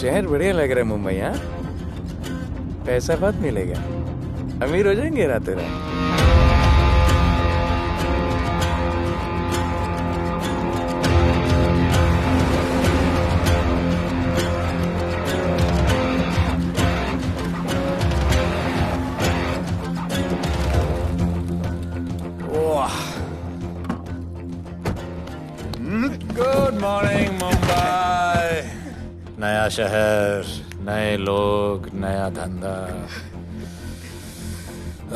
शहर बढ़िया लग रहा है मुंबई। हाँ, पैसा बहुत मिलेगा, अमीर हो जाएंगे रातों रात। Good morning Mumbai. नया शहर, नए लोग, नया धंधा।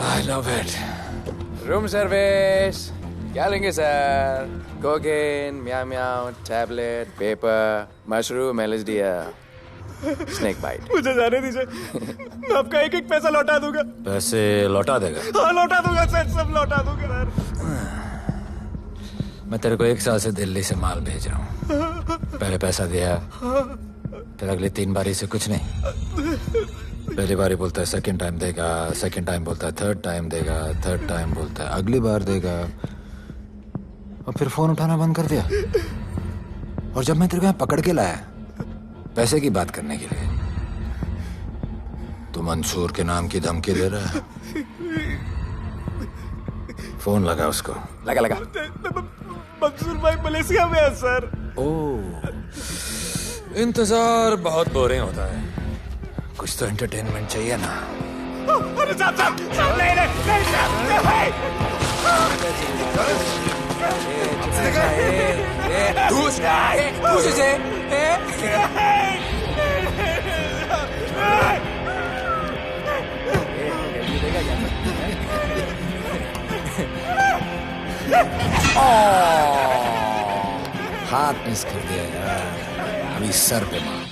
I love it. Room service क्या लेंगे sir? Cocaine, meow meow, tablet, paper, mushroom, LSD, snake bite. मुझे जाने दीजिए, मैं आपका एक एक पैसा लौटा दूंगा। पैसे लौटा देगा? हाँ लौटा दूंगा सर, सब लौटा दूंगा सर। मैं तेरे को 1 साल से दिल्ली से माल भेज रहा हूँ। पहले पैसा दिया, फिर अगली 3 बारी से कुछ नहीं। पहली बारी बोलता है सेकंड टाइम देगा, सेकंड टाइम बोलता है थर्ड टाइम देगा, थर्ड टाइम बोलता है अगली बार देगा, और फिर फोन उठाना बंद कर दिया। और जब मैं तेरे को यहाँ पकड़ के लाया पैसे की बात करने के लिए, तो मंसूर के नाम की धमकी दे रहा है। फोन लगा उसको। लगा लगा। मंसूर भाई मलेशिया में है सर। ओह, इंतजार बहुत बोरिंग होता है, कुछ तो एंटरटेनमेंट चाहिए ना। अरे साहब साहब साहब, नहीं नहीं साहब भाई। हाथ मिस कर दिया यार, अभी सर पे मार।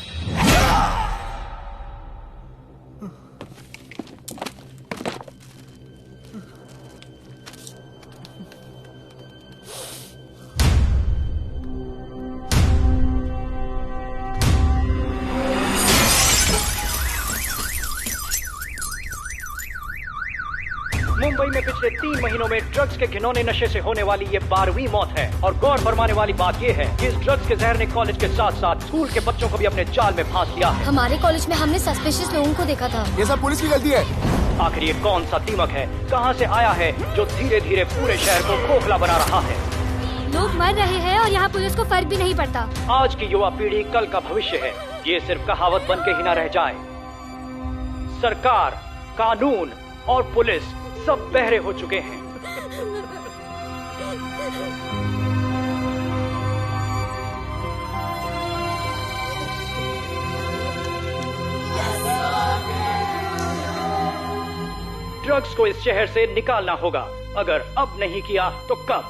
मुंबई में पिछले 3 महीनों में ड्रग्स के घिनौने नशे से होने वाली ये 12वीं मौत है। और गौर फरमाने वाली बात ये है कि इस ड्रग्स के जहर ने कॉलेज के साथ साथ स्कूल के बच्चों को भी अपने जाल में फांस लिया है। हमारे कॉलेज में हमने सस्पिशियस लोगों को देखा था। ये सब पुलिस की गलती है। आखिर ये कौन सा दीमक है, कहां से आया है, जो धीरे धीरे पूरे शहर को खोखला बना रहा है? लोग मर रहे हैं और यहाँ पुलिस को फर्क भी नहीं पड़ता। आज की युवा पीढ़ी कल का भविष्य है, ये सिर्फ कहावत बन के ही न रह जाए। सरकार, कानून और पुलिस सब बहरे हो चुके हैं। ड्रग्स को इस शहर से निकालना होगा। अगर अब नहीं किया तो कब?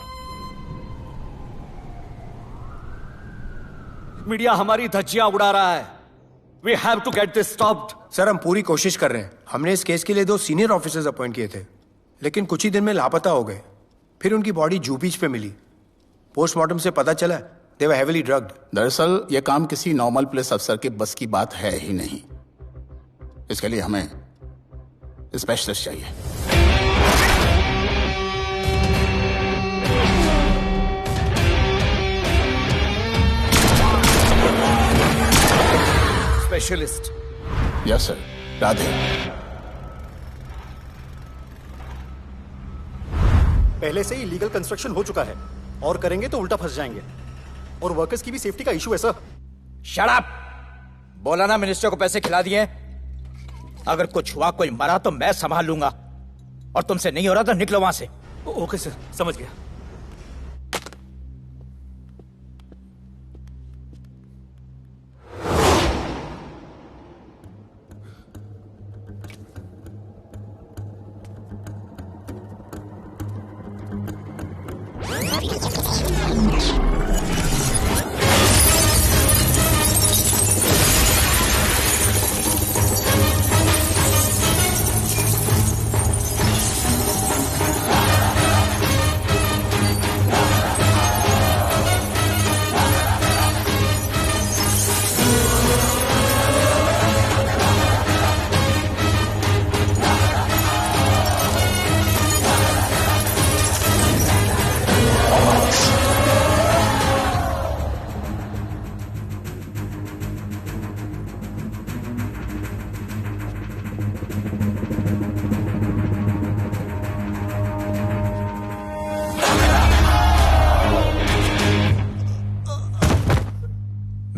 मीडिया हमारी धज्जियां उड़ा रहा है। We have to get this stopped. Sir हम पूरी कोशिश कर रहे हैं। हमने इस केस के लिए 2 सीनियर ऑफिसर्स अपॉइंट किए थे, लेकिन कुछ ही दिन में लापता हो गए। फिर उनकी बॉडी जू बीच पे मिली। पोस्टमार्टम से पता चला दे वर हेवीली ड्रग्ड। दरअसल यह काम किसी नॉर्मल पुलिस अफसर के बस की बात है ही नहीं। इसके लिए हमें स्पेशलिस्ट चाहिए। स्पेशलिस्ट? Yes sir. राधे। पहले से ही लीगल कंस्ट्रक्शन हो चुका है, और करेंगे तो उल्टा फंस जाएंगे। और वर्कर्स की भी सेफ्टी का इशू है सर। Shut up! बोला ना मिनिस्टर को पैसे खिला दिए। अगर कुछ हुआ, कोई मरा तो मैं संभाल लूंगा, और तुमसे नहीं हो रहा तो निकलो वहां से। ओके सर, समझ गया।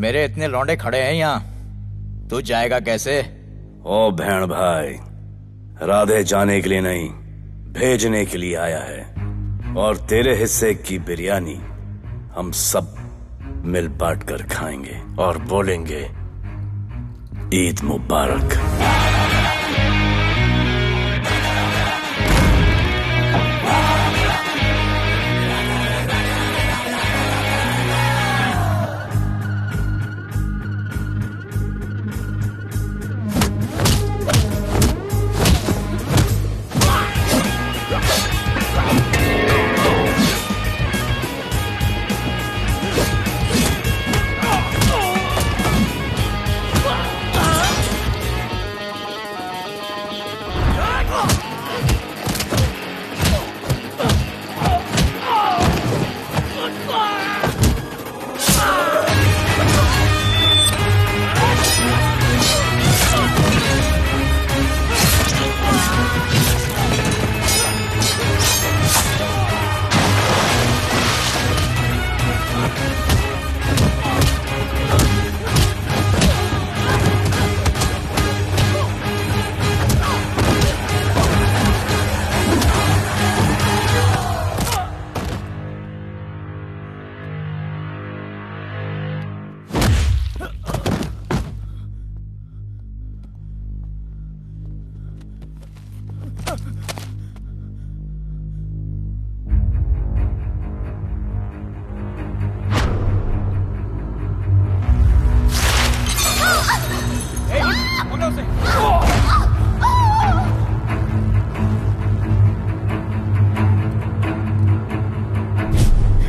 मेरे इतने लौंडे खड़े हैं यहाँ, तू जाएगा कैसे? ओ बहन भाई, राधे जाने के लिए नहीं, भेजने के लिए आया है। और तेरे हिस्से की बिरयानी हम सब मिल बांट कर खाएंगे और बोलेंगे ईद मुबारक।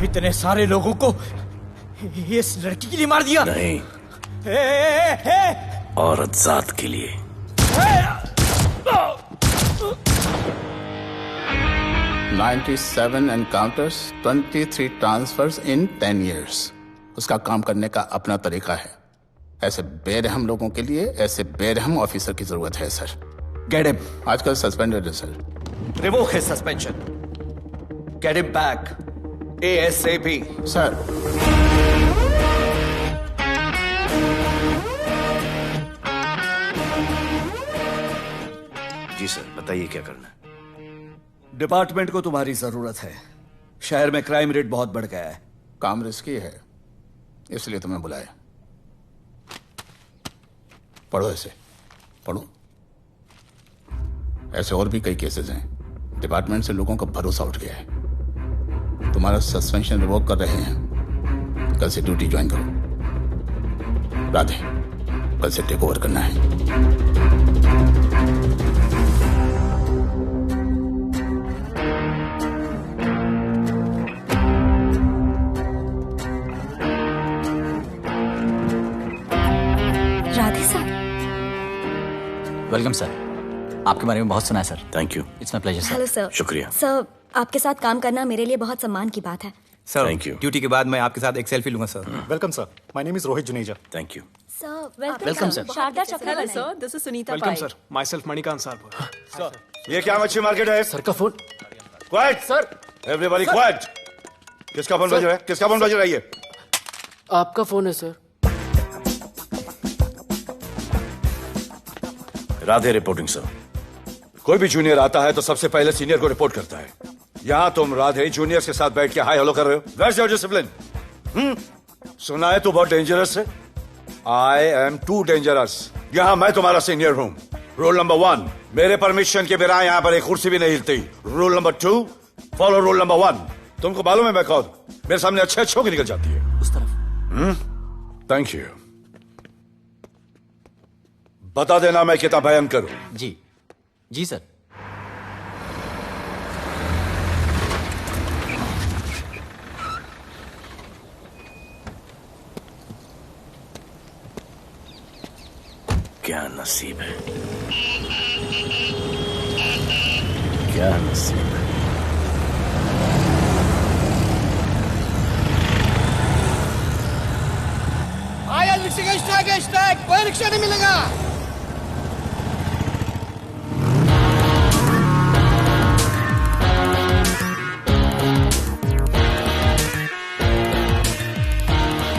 इतने सारे लोगों को इस लड़की के लिए मार दिया? नहीं, औरत जात के लिए। $97 encounters, 23 transfers in 10 years। उसका काम करने का अपना तरीका है। ऐसे बेरहम लोगों के लिए ऐसे बेरहम ऑफिसर की जरूरत है सर। Get him. आजकल सस्पेंडेड है sir. Revoke his suspension. Get him back. ASAP. Sir, जी सर, बताइए क्या करना है। डिपार्टमेंट को तुम्हारी जरूरत है। शहर में क्राइम रेट बहुत बढ़ गया है। काम रिस्की है, इसलिए तुम्हें बुलाया। पढ़ो इसे, पढ़ो। ऐसे और भी कई केसेस हैं। डिपार्टमेंट से लोगों का भरोसा उठ गया है। तुम्हारा सस्पेंशन रिवोक कर रहे हैं। कल से ड्यूटी ज्वाइन करो। राधे, कल से टेक ओवर करना है। राधे सर। वेलकम सर, आपके बारे में बहुत सुना है sir. Thank you. It's my pleasure sir. Hello sir. शुक्रिया सर, आपके साथ काम करना मेरे लिए बहुत सम्मान की बात है। Sir, Thank you. ड्यूटी के बाद मैं आपके साथ एक सेल्फी लूंगा sir. Welcome sir, my name is Rohit Juneja. Thank you. Sir, welcome sir. Sharada Chakraborty. Hello sir, this is Sunita welcome Pai. Sir, myself Manikant sir. ये क्या मच्छी मार्केट है? सर का phone. Quiet sir, everybody quiet. किसका फोन बज रहा है? किसका फोन बज रहा है ये? आपका फोन है सर। Radhe reporting sir. कोई भी जूनियर आता है तो सबसे पहले सीनियर को रिपोर्ट करता है। यहाँ तुम राधे जूनियर्स के साथ बैठ के हाय हेलो कर रहे हो। Where's your discipline? सुना है तू बहुत डेंजरस है। I am too dangerous. यहाँ मैं तुम्हारा सीनियर हूँ। रूल नंबर 1, मेरे परमिशन के बिना यहाँ पर एक कुर्सी भी नहीं हिलती। Rule number 2, follow rule number 1। तुमको मालूम है मैं कौन? मेरे सामने अच्छे अच्छे होकर निकल जाती है। उस तरफ। Thank you. बता देना मैं कितना भयंकर हूं। जी जी सर। क्या नसीब है, क्या नसीब है। आया रिक्शा का स्ट्राइक, कोई रिक्शा नहीं मिलेगा।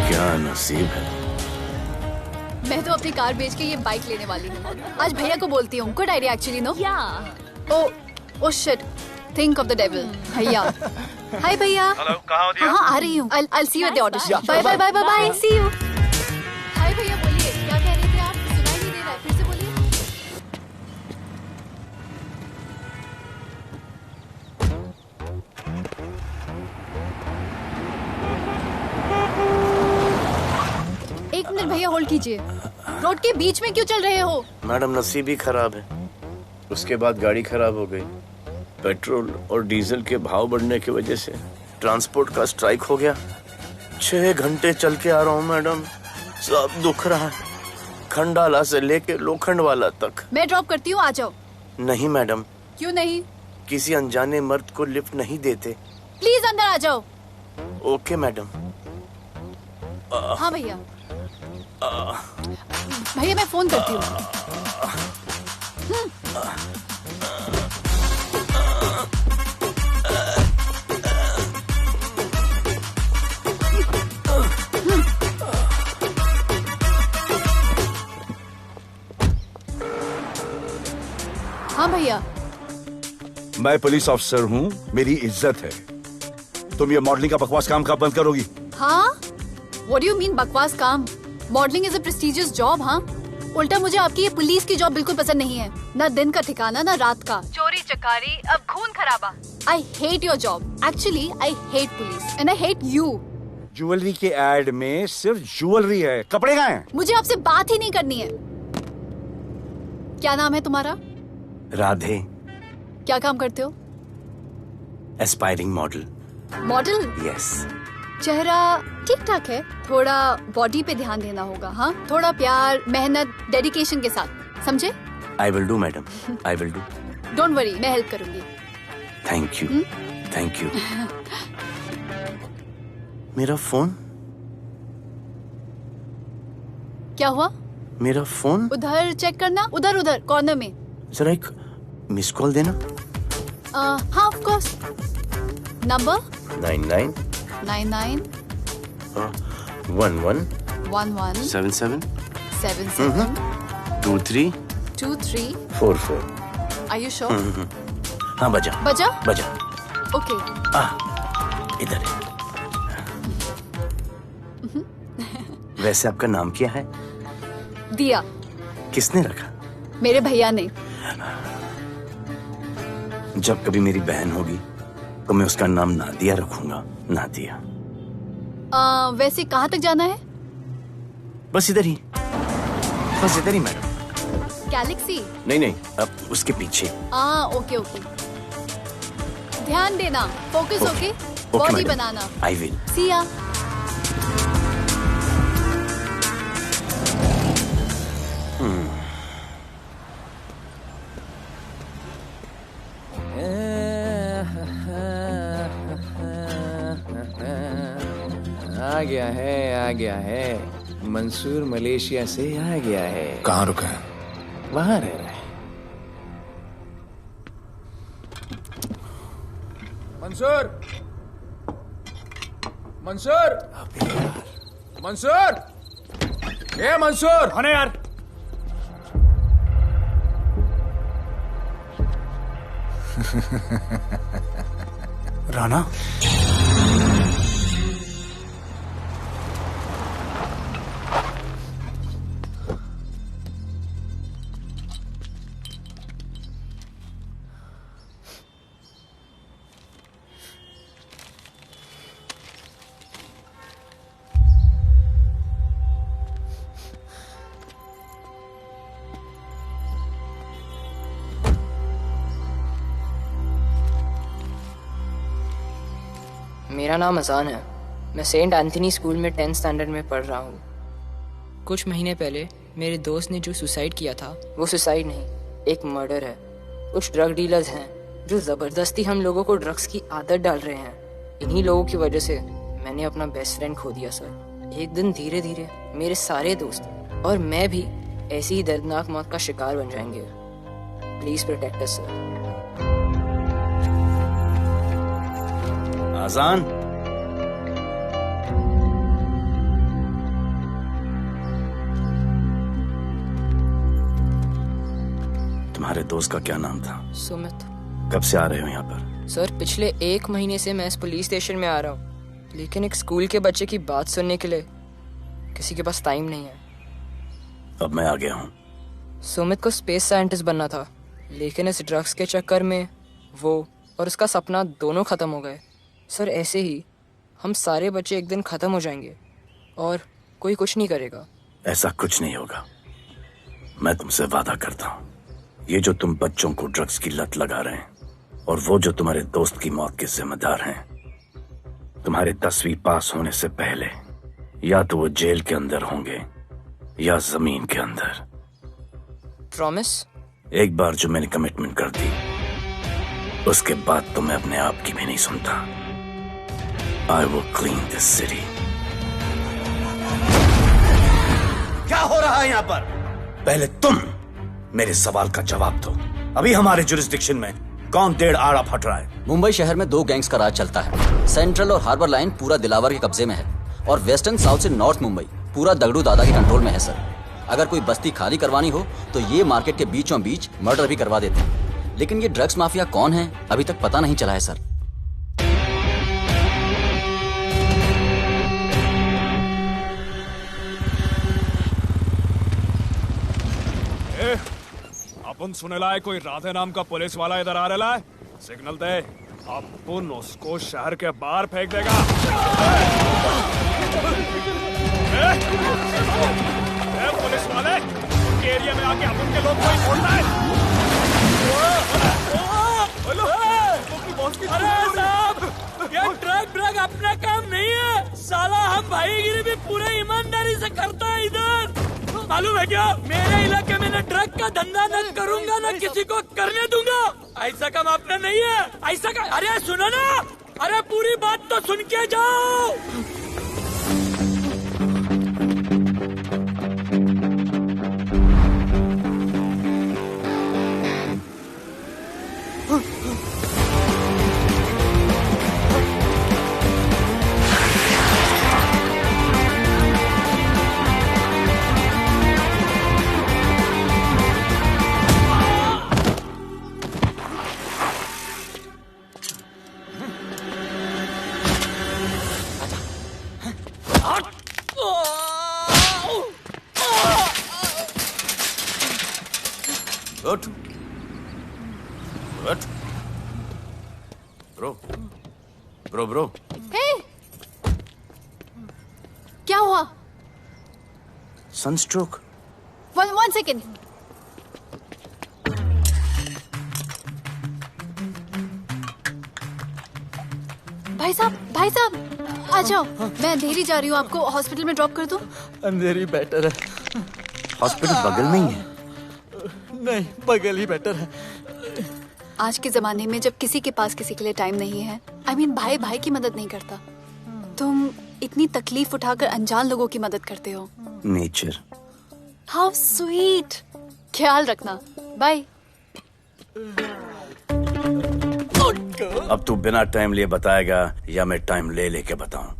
क्या नसीब है। अपनी कार बेच के ये बाइक लेने वाली हूँ। आज भैया को बोलती हूँ। Good idea actually, no? Oh shit, think of the devil. भैया, हाय भैया। हेलो, कहाँ हो दिया? हाँ, आ रही हूँ। I'll see you at the audition. Bye bye bye bye, see you. Hi भैया, बोलिए क्या कह रहे थे आप? सुनाई नहीं दे रहा है, फिर से बोलिए। एक मिनट भैया, होल्ड कीजिए। रोड के बीच में क्यों चल रहे हो? मैडम, नसीब ही खराब है। उसके बाद गाड़ी खराब हो गई। पेट्रोल और डीजल के भाव बढ़ने की वजह से ट्रांसपोर्ट का स्ट्राइक हो गया। 6 घंटे चल के आ रहा हूँ मैडम, सब दुख रहा है, खंडाला से लेके लोखंडवाला तक। मैं ड्रॉप करती हूँ, आ जाओ। नहीं मैडम। क्यों नहीं? किसी अनजाने मर्द को लिफ्ट नहीं देते। प्लीज अंदर आ जाओ। Okay madam. हाँ भैया। भैया मैं फोन करती हूँ। हाँ भैया। मैं पुलिस ऑफिसर हूँ, मेरी इज्जत है। तुम ये मॉडलिंग का बकवास काम कब बंद करोगी? हाँ? What do you mean बकवास काम? Modelling is a prestigious job. हाँ, उल्टा मुझे आपकी ये पुलिस की जॉब बिल्कुल पसंद नहीं है। ना दिन का ठिकाना, ना रात का। चोरी चकारी, अब खून खराबा। I hate your job. Actually, I hate police and I hate you. Jewellery के एड में सिर्फ ज्वेलरी है, कपड़े कहाँ हैं? मुझे आपसे बात ही नहीं करनी है। क्या नाम है तुम्हारा? राधे। क्या काम करते हो? Aspiring model. मॉडल? यस। चेहरा ठीक ठाक है, थोड़ा बॉडी पे ध्यान देना होगा। हाँ, थोड़ा प्यार, मेहनत, डेडिकेशन के साथ, समझे? I will do madam, I will do. Don't worry, मैं हेल्प करूंगी। Thank you, thank you. मेरा फोन? क्या हुआ? मेरा फोन? उधर चेक करना, उधर उधर कॉर्नर में। जरा एक मिस कॉल देना। हाँ of course. Number 99 99 11 11 77 77 23 23 44। Are you sure? हाँ बजा बजा? बजा। ओके। इधर है। वैसे आपका नाम क्या है? दिया। किसने रखा? मेरे भैया ने। जब कभी मेरी बहन होगी तो मैं उसका नाम नादिया रखूंगा। नादिया। वैसे कहाँ तक जाना है? बस इधर ही, बस इधर ही मैडम। गैलेक्सी? नहीं, अब उसके पीछे। Okay okay. ध्यान देना, फोकस ओके। बॉडी बनाना। I will. See ya. आ गया है। मंसूर मलेशिया से आ गया है। कहाँ रुका है? वहां रह रहा है। मंसूर, मंसूर, मंसूर, ए मंसूर। हाँ यार। राणा, मेरा नाम अजान है। मैं सेंट एंथनी स्कूल में 10th स्टैंडर्ड में पढ़ रहा हूँ। कुछ महीने पहले मेरे दोस्त ने जो सुसाइड किया था, वो सुसाइड नहीं, एक मर्डर है। कुछ ड्रग डीलर्स हैं जो ज़बरदस्ती हम लोगों को ड्रग्स की आदत डाल रहे हैं। इन्हीं लोगों की वजह से मैंने अपना बेस्ट फ्रेंड खो दिया सर। एक दिन धीरे धीरे मेरे सारे दोस्त और मैं भी ऐसी ही दर्दनाक मौत का शिकार बन जाएंगे। Please protect us sir. आजान, तुम्हारे दोस्त का क्या नाम था? सुमित। कब से आ रहे हो यहाँ पर? सर पिछले 1 महीने से मैं इस पुलिस स्टेशन में आ रहा हूँ, लेकिन एक स्कूल के बच्चे की बात सुनने के लिए किसी के पास टाइम नहीं है। अब मैं आ गया हूँ। सुमित को स्पेस साइंटिस्ट बनना था, लेकिन इस ड्रग्स के चक्कर में वो और उसका सपना दोनों खत्म हो गए। सर ऐसे ही हम सारे बच्चे एक दिन खत्म हो जाएंगे और कोई कुछ नहीं करेगा। ऐसा कुछ नहीं होगा, मैं तुमसे वादा करता हूँ। ये जो तुम बच्चों को ड्रग्स की लत लगा रहे हैं और वो जो तुम्हारे दोस्त की मौत के जिम्मेदार हैं, तुम्हारे 10वीं पास होने से पहले या तो वो जेल के अंदर होंगे या जमीन के अंदर। प्रॉमिस? एक बार जो मैंने कमिटमेंट कर दी, उसके बाद तो मैं अपने आप की भी नहीं सुनता। I will clean this city. क्या हो रहा है यहाँ पर? पहले तुम मेरे सवाल का जवाब दो। अभी हमारे जुरिस्डिक्शन में कौन डेढ़ आड़ा फट रहा है? मुंबई शहर में 2 गैंग्स का राज चलता है। सेंट्रल और हार्बर लाइन पूरा दिलावर के कब्जे में है और वेस्टर्न साउथ से नॉर्थ मुंबई पूरा दगड़ू दादा के कंट्रोल में है सर। अगर कोई बस्ती खाली करवानी हो तो ये मार्केट के बीचों बीच मर्डर भी करवा देते हैं, लेकिन ये ड्रग्स माफिया कौन है अभी तक पता नहीं चला है सर। अपन सुनेला है कोई राधे नाम का पुलिस वाला इधर आ रहा है। सिग्नल दे, अपन उसको शहर के बाहर फेंक देगा। पुलिस वाले एरिया में आके अपन के लोग कोई बोलता है। अरे साहब, ये ड्रग अपना काम नहीं है साला। हम भाईगिरी भी पूरे ईमानदारी से करता है इधर। मालूम है क्या, मेरे इलाके में न ड्रग का धंधा न करूंगा न किसी को करने दूंगा। ऐसा काम अपना नहीं है। ऐसा का, अरे सुनो ना, अरे पूरी बात तो सुन के जाओ। ब्रो हे! क्या हुआ? सनस्ट्रोक। One second. भाई साहब आ जाओ। मैं अंधेरी जा रही हूँ, आपको हॉस्पिटल में ड्रॉप कर दूँ? अंधेरी बेटर है। हॉस्पिटल बगल में ही है? नहीं, बगल ही बेटर है। आज के जमाने में जब किसी के पास किसी के लिए टाइम नहीं है, भाई भाई की मदद नहीं करता, तुम इतनी तकलीफ उठाकर अनजान लोगों की मदद करते हो। नेचर। How sweet. ख्याल रखना, बाय। अब तू बिना टाइम लिए बताएगा या मैं टाइम ले लेके बताऊं?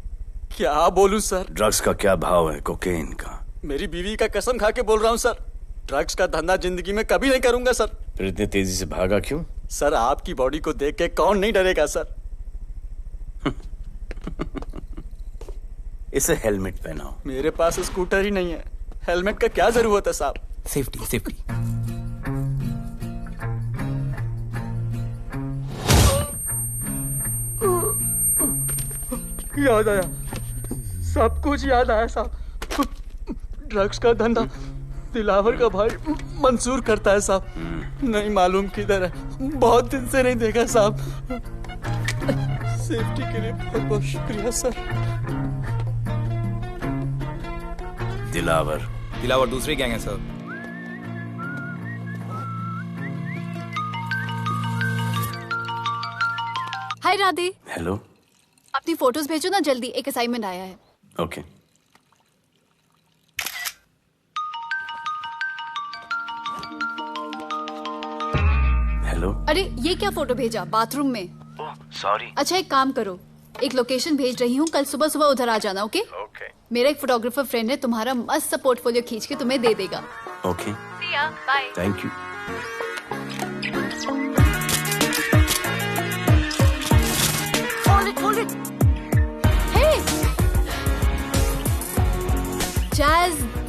क्या बोलूं सर? ड्रग्स का क्या भाव है कोकेन का? मेरी बीवी का कसम खा के बोल रहा हूं सर, ड्रग्स का धंधा जिंदगी में कभी नहीं करूंगा सर। फिर इतनी तेजी से भागा क्यों? सर आपकी बॉडी को देख के कौन नहीं डरेगा सर। इसे हेलमेट पहनाओ। मेरे पास स्कूटर ही नहीं है, हेलमेट का क्या जरूरत है साहब? Safety safety. याद आया, सब कुछ याद आया साहब। ड्रग्स का धंधा दिलावर का भाई मंसूर करता है साहब। नहीं मालूम किधर है, बहुत दिन से नहीं देखा साहब। सेफ्टी के लिए बहुत बहुत शुक्रिया सर। दिलावर दूसरी गैंग है सर। हाय राधे। हेलो। अपनी फोटोज भेजो ना जल्दी, एक असाइनमेंट आया है। ओके। हेलो। अरे ये क्या फोटो भेजा बाथरूम में? सॉरी। अच्छा एक काम करो, एक लोकेशन भेज रही हूँ, कल सुबह सुबह उधर आ जाना। ओके? मेरा एक फोटोग्राफर फ्रेंड है, तुम्हारा मस्त सा पोर्टफोलियो खींच के तुम्हें दे देगा। Okay. See ya, bye. Thank you.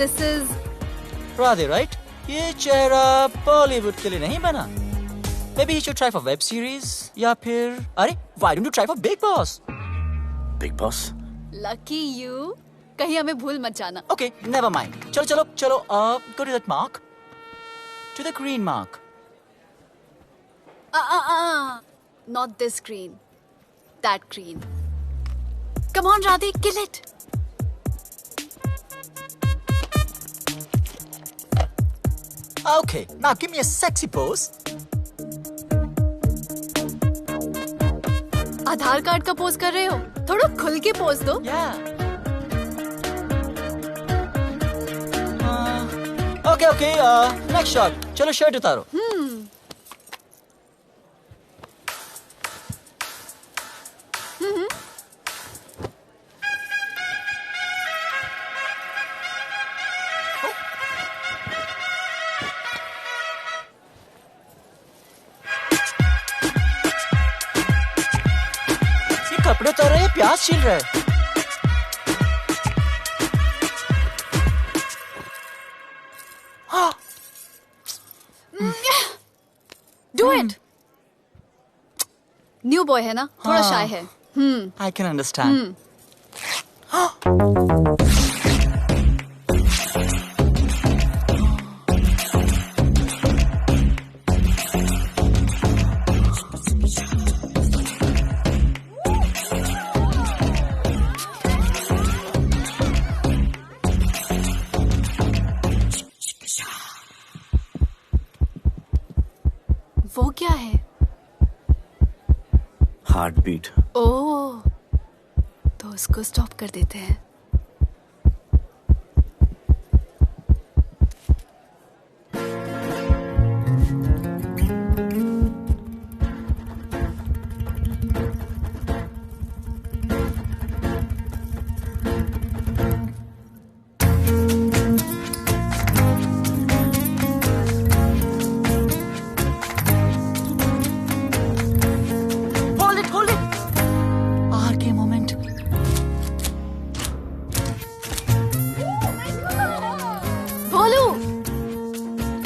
this is Radhe, right? ये चेहरा बॉलीवुड के लिए नहीं बना. Maybe you should try for web series या फिर अरे why don't you try for Big Boss? Big Boss? lucky you. कहीं हमें भूल मत जाना. Okay, never mind. चलो. Go to that mark. To the green mark. Not this green. That green. Come on, Radhe, kill it. Okay, now give me a sexy pose. Aadhaar card का pose कर रहे हो? थोड़ा खुल के pose दो. Okay, next shot. चलो shirt उतारो. ये कपड़े उतार रहे हैं, प्याज छील रहे हैं. Do it. न्यू बॉय है ना, थोड़ा शाय है. I can understand. वो क्या है? Heart beat. ओह, तो उसको स्टॉप कर देते हैं.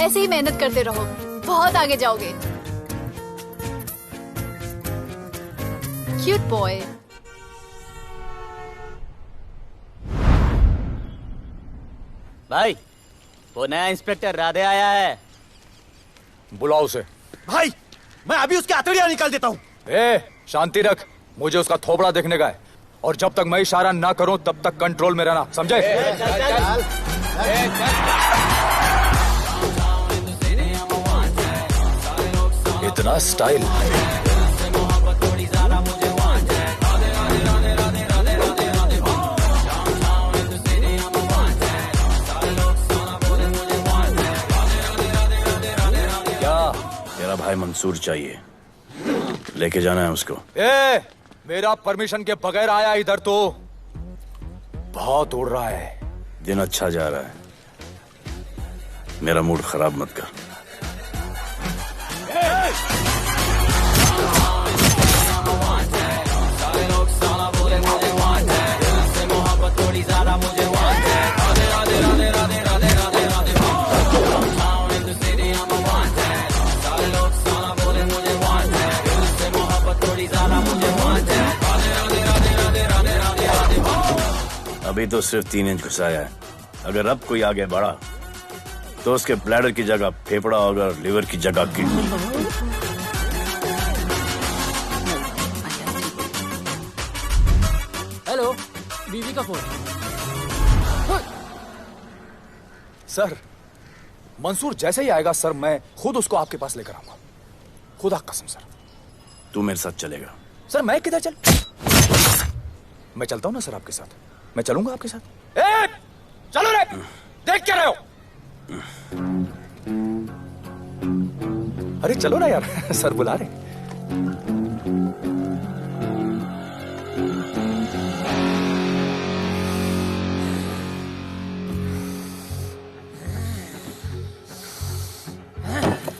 ऐसे ही मेहनत करते रहो, बहुत आगे जाओगे. Cute boy. भाई, वो नया इंस्पेक्टर राधे आया है. बुलाओ उसे. भाई, मैं अभी उसके हथेलियां निकाल देता हूँ. शांति रख. मुझे उसका थोबड़ा देखने का है, और जब तक मैं इशारा ना करूं तब तक कंट्रोल में रहना, समझे? इतना स्टाइल. क्या? मेरा भाई मंसूर चाहिए, लेके जाना है उसको. मेरा परमिशन के बगैर आया इधर तो. बहुत उड़ रहा है. दिन अच्छा जा रहा है, मेरा मूड खराब मत कर. अभी तो सिर्फ 3 इंच घुसाया है. अगर अब कोई आगे बढ़ा तो उसके ब्लैडर की जगह फेफड़ा होगा, लिवर की जगह किडनी. हेलो, बीवी का फोन. सर, मंसूर जैसे ही आएगा सर, मैं खुद उसको आपके पास लेकर आऊंगा. खुदा कसम सर. तू मेरे साथ चलेगा? सर मैं किधर चल? मैं चलता हूं ना सर आपके साथ. मैं चलूंगा आपके साथ. चलो रे. देख क्या रहे हो? अरे चलो ना यार. सर बुला रहे.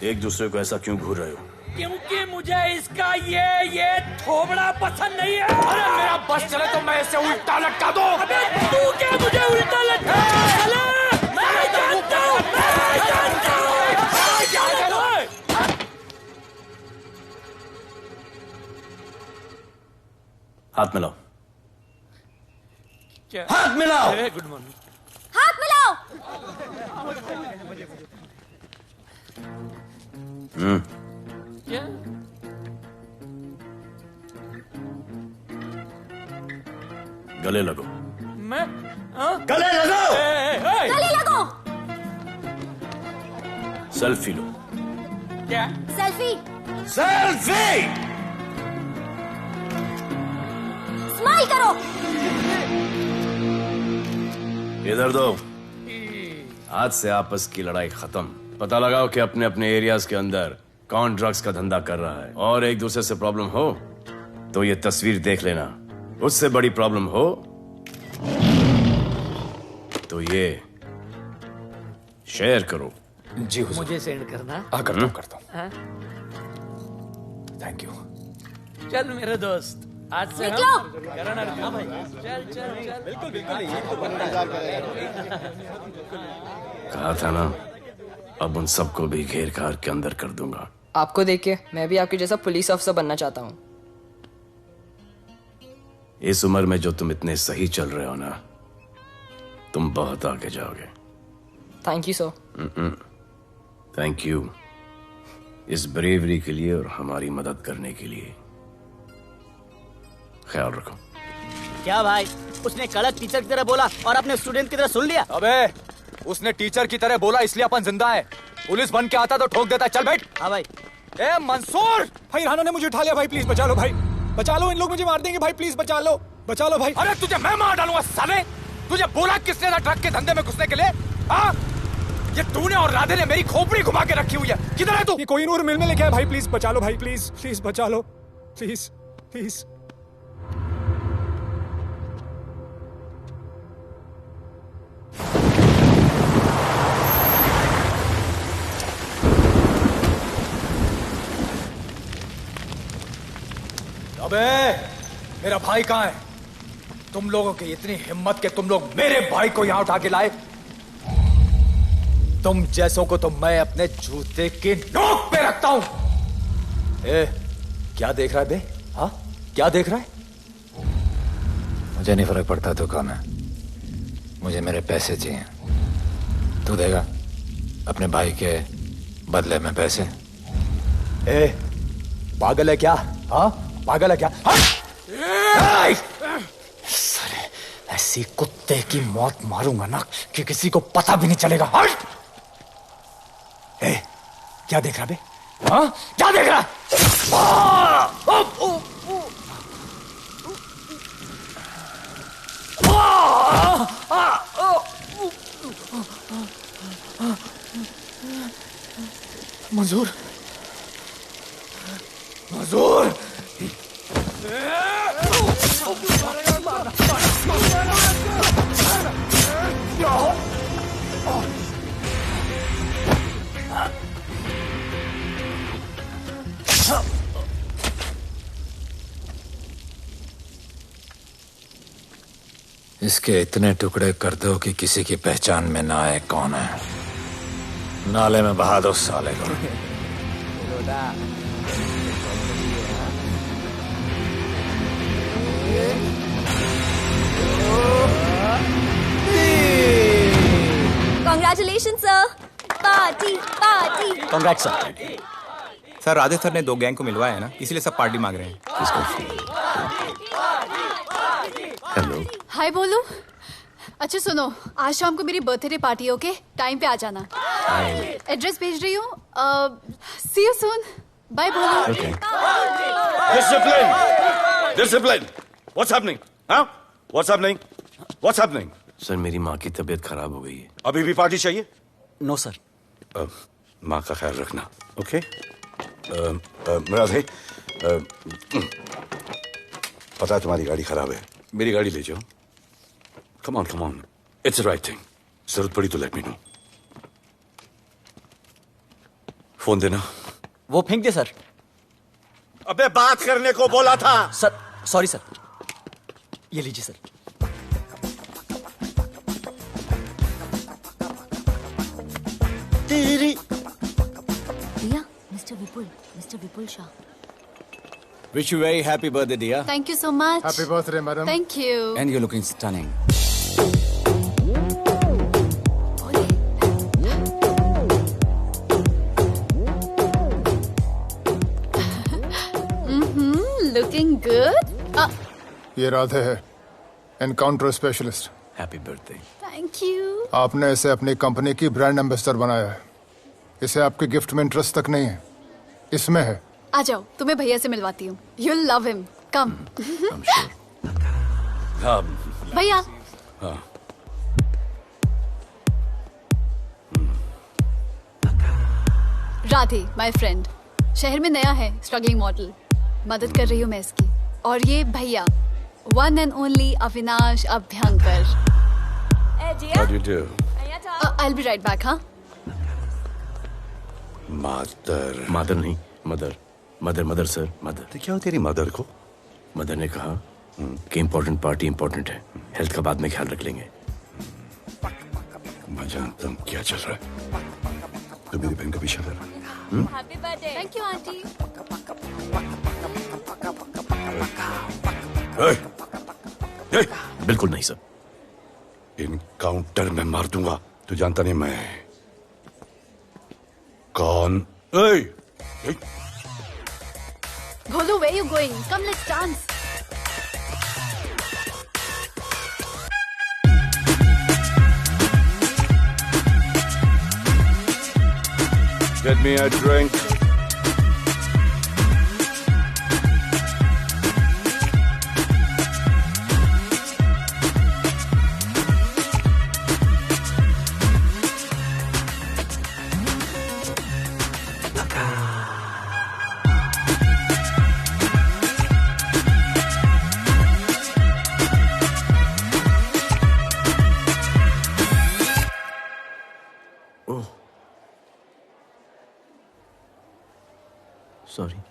एक दूसरे को ऐसा क्यों घूर रहे हो? क्योंकि मुझे इसका ये थोबड़ा पसंद नहीं है. अरे मेरा बस चले तो मैं इसे उल्टा लटका दूं. अबे तू क्या मुझे उल्टा लटका? हाथ मिलाओ। क्या? हाथ मिलाओ। Good morning. हाथ मिलाओ। क्या? गले लगो। मैं? हाँ? गले लगो। गले लगो। सेल्फी लो। क्या? सेल्फी। सेल्फी। स्माइल करो। इधर दो। आज से आपस की लड़ाई खत्म। पता लगाओ कि अपने अपने एरियाज के अंदर कौन ड्रग्स का धंधा कर रहा है, और एक दूसरे से प्रॉब्लम हो तो ये तस्वीर देख लेना। उससे बड़ी प्रॉब्लम हो तो ये शेयर करो। जी हुजूर। मुझे सेंड करना। करता हूँ। हाँ? Thank you. चल मेरे दोस्त, आज से निकलो। करण अर्जुन भाई। चल चल चल। बिल्कुल कहा था ना, अब उन सबको भी घेर घार के अंदर कर दूंगा। आपको देख के मैं भी आपके जैसा पुलिस ऑफिसर बनना चाहता हूँ। इस उम्र में जो तुम इतने सही चल रहे हो ना, तुम बहुत आगे जाओगे। Thank you sir. Thank you इस ब्रेवरी के लिए और हमारी मदद करने के लिए। ख्याल रखो। क्या भाई, उसने कड़क टीचर की तरह बोला और अपने स्टूडेंट की तरह सुन लिया? अबे उसने टीचर की तरह बोला इसलिए अपन जिंदा है। पुलिस बन के आता तो ठोक देता। चल बैठ। हाँ भाई। ए मंसूर भाई, राना ने मुझे उठा लिया भाई, प्लीज बचा लो भाई, बचा लो, इन लोग मुझे मार देंगे भाई, प्लीज बचा लो भाई। अरे तुझे मैं मार डालूंगा साले। तुझे बोला किसने था ट्रक के धंधे में घुसने के लिए? हाँ, ये तूने और राधे ने मेरी खोपड़ी घुमा के रखी हुई है। किधर है तू? ये कोई नूर मिल में लेके आया भाई, प्लीज बचा लो भाई, प्लीज प्लीज बचा लो, प्लीज प्लीज। अबे मेरा भाई कहाँ है? तुम लोगों की इतनी हिम्मत कि तुम लोग मेरे भाई को यहाँ उठा के लाए। तुम जैसों को तो मैं अपने जूते की नोक पे रखता हूं। ए, क्या देख रहा है बे? हाँ, क्या देख रहा है? मुझे नहीं फर्क पड़ता तू कौन है, मुझे मेरे पैसे चाहिए। तू देगा अपने भाई के बदले में पैसे? ए, पागल है क्या? हाँ, पागल है क्या? साले ऐसी कुत्ते की मौत मारूंगा ना कि किसी को पता भी नहीं चलेगा। ए, क्या देख रहा बे? हाँ, क्या देख रहा? मंजूर, मंजूर। इसके इतने टुकड़े कर दो कि किसी की पहचान में ना आए कौन है। नाले में बहा दो साले को। Congratulations, sir. Party party. Congrats sir. Sir Radhe sir ने 2 गैंग को मिलवाया है ना, इसीलिए सब पार्टी मांग रहे हैं। हेलो। हाय बोलू। अच्छा सुनो, आज शाम को मेरी बर्थडे पार्टी, ओके? टाइम पे आ जाना। एड्रेस भेज रही हूँ। सी यू सून। बाय बोलू। Discipline, discipline. What's happening? हाँ? What's happening? What's happening? Sir, मेरी माँ की तबीयत खराब हो गई है। अभी भी पार्टी चाहिए? No sir. माँ का ख्याल रखना, ओके? राधे, पता है तुम्हारी गाड़ी खराब है, मेरी गाड़ी ले जाओ। Come on, it's the right thing. जरूरत पड़ी तो लेट मी नो। फोन देना। वो फेंक दे सर। अबे बात करने को बोला था। Sir sorry sir. ये लीजिए सर। भैया, mister Vipul Shah. Wish you very happy birthday, dear. Thank you so much. Happy birthday, madam. Thank you. And you're looking stunning. Looking good. ये राधे है, encounter specialist. Happy birthday. Thank you. आपने इसे अपनी company की brand ambassador बनाया है। इसे आपके गिफ्ट में इंटरेस्ट तक नहीं है, इसमें है। आ जाओ, तुम्हें भैया से मिलवाती हूँ। You'll love him. Come. भैया। हाँ। Radhe, my friend. शहर में नया है, स्ट्रगलिंग मॉडल। मदद कर रही हूँ मैं इसकी। और ये भैया, one and only Avinash Abhyankar. How do you do? I'll be right back, हाँ? मदर नहीं, मदर सर, मदर। तो क्या हो तेरी मदर को? मदर ने कहा कि इम्पोर्टेंट पार्टी इम्पोर्टेंट है, हेल्थ का बाद में ख्याल रख लेंगे। मैं जानता हूँ क्या चल रहा है। तो मेरी बहन का पीछा कर। Happy birthday. Thank you aunty. बिल्कुल नहीं सर। इनकाउंटर में मार दूंगा। तू जानता नहीं मैं कौन? Bholu, where you going? Come, let's dance. Get me a drink. Sorry.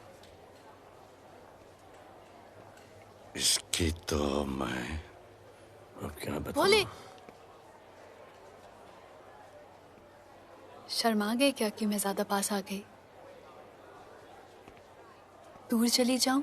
इसकी तो मैं अब क्या बताऊं? भोले, शर्मा गए क्या कि मैं ज्यादा पास आ गई? दूर चली जाऊं?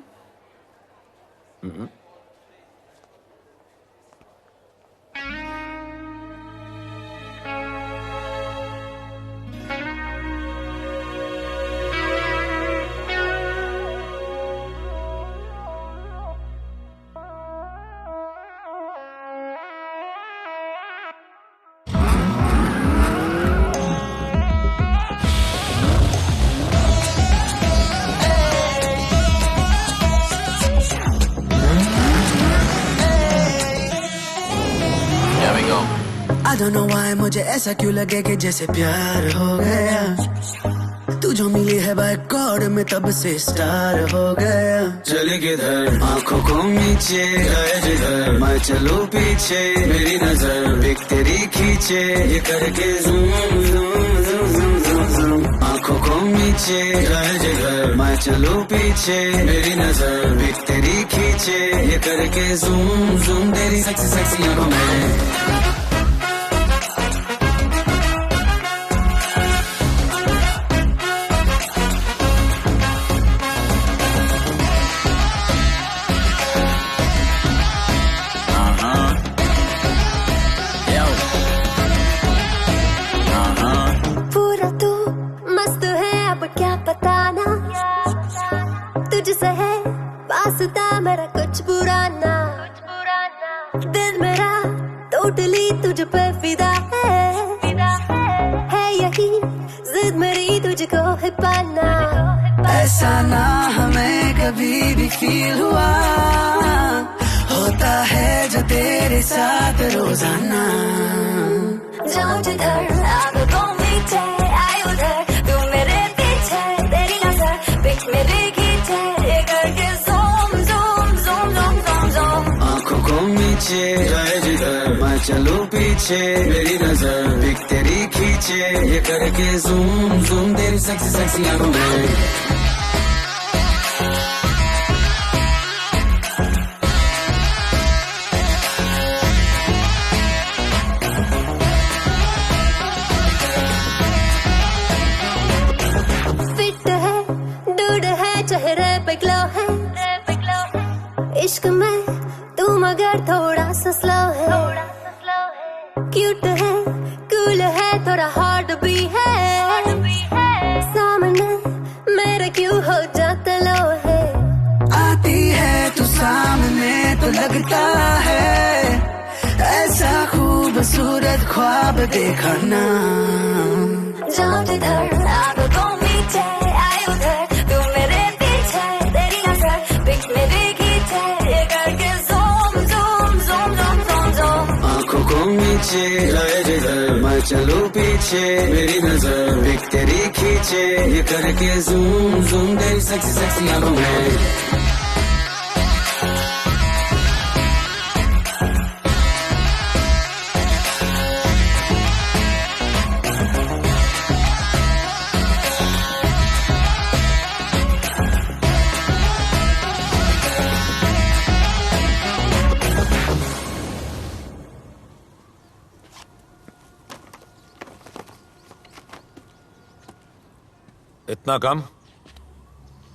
I don't know why मुझे ऐसा क्यों लगे कि जैसे प्यार हो गया। तू जो मिली है बाय गॉड में तब से स्टार हो गया। चले किधर आंखों को नीचे गए जिधर, मैं चलूं पीछे मेरी नजर एक तेरी खींचे, ये करके zoom zoom zoom zoom zoom zoom. आंखों को नीचे गए जिधर, मैं चलूं पीछे मेरी नजर एक तेरी खींचे, ये करके ज़ूम ज़ूम तेरी सेक्सी सेक्सी आंखों में। मेरा कुछ बुरा ना, दिल मेरा टोटली तुझ पे फिदा है यही जिद मेरी तुझको है पाना। ऐसा ना हमें कभी भी फील हुआ, होता है जो तेरे साथ रोजाना। जाऊं जिधर आंखों मीठे आए उधर, तू मेरे पीछे तेरी नजर पिक मेरे खींचे, ये करके नीचे जाए जिधर, मैं चलूं पीछे मेरी नजर एक तेरी खींचे, ये करके ज़ूम ज़ूम तेरी सेक्सी सेक्सी आंखों में। फिट है, डूड है, चेहरे पे ग्लो है, इश्क में तू मगर थोड़ा सा स्लो है, क्यूट है, कूल है, थोड़ा हार्ड भी है, सामने मेरे क्यों हो जाता लो है। आती है तू सामने तो लगता है ऐसा खूबसूरत ख्वाब देखा ना। जाओ जिधर आगे को मीचे आए उधर, तू मेरे पीछे तेरी नजर पिक मेरे खींचे, ये करके zoom zoom zoom zoom zoom zoom. आंखों को नीचे लाए जिधर मैं चलूं पीछे, मेरी नजर पिक तेरी खींचे, ये करके ज़ूम ज़ूम तेरी सेक्सी सेक्सी आंखों में। इतना कम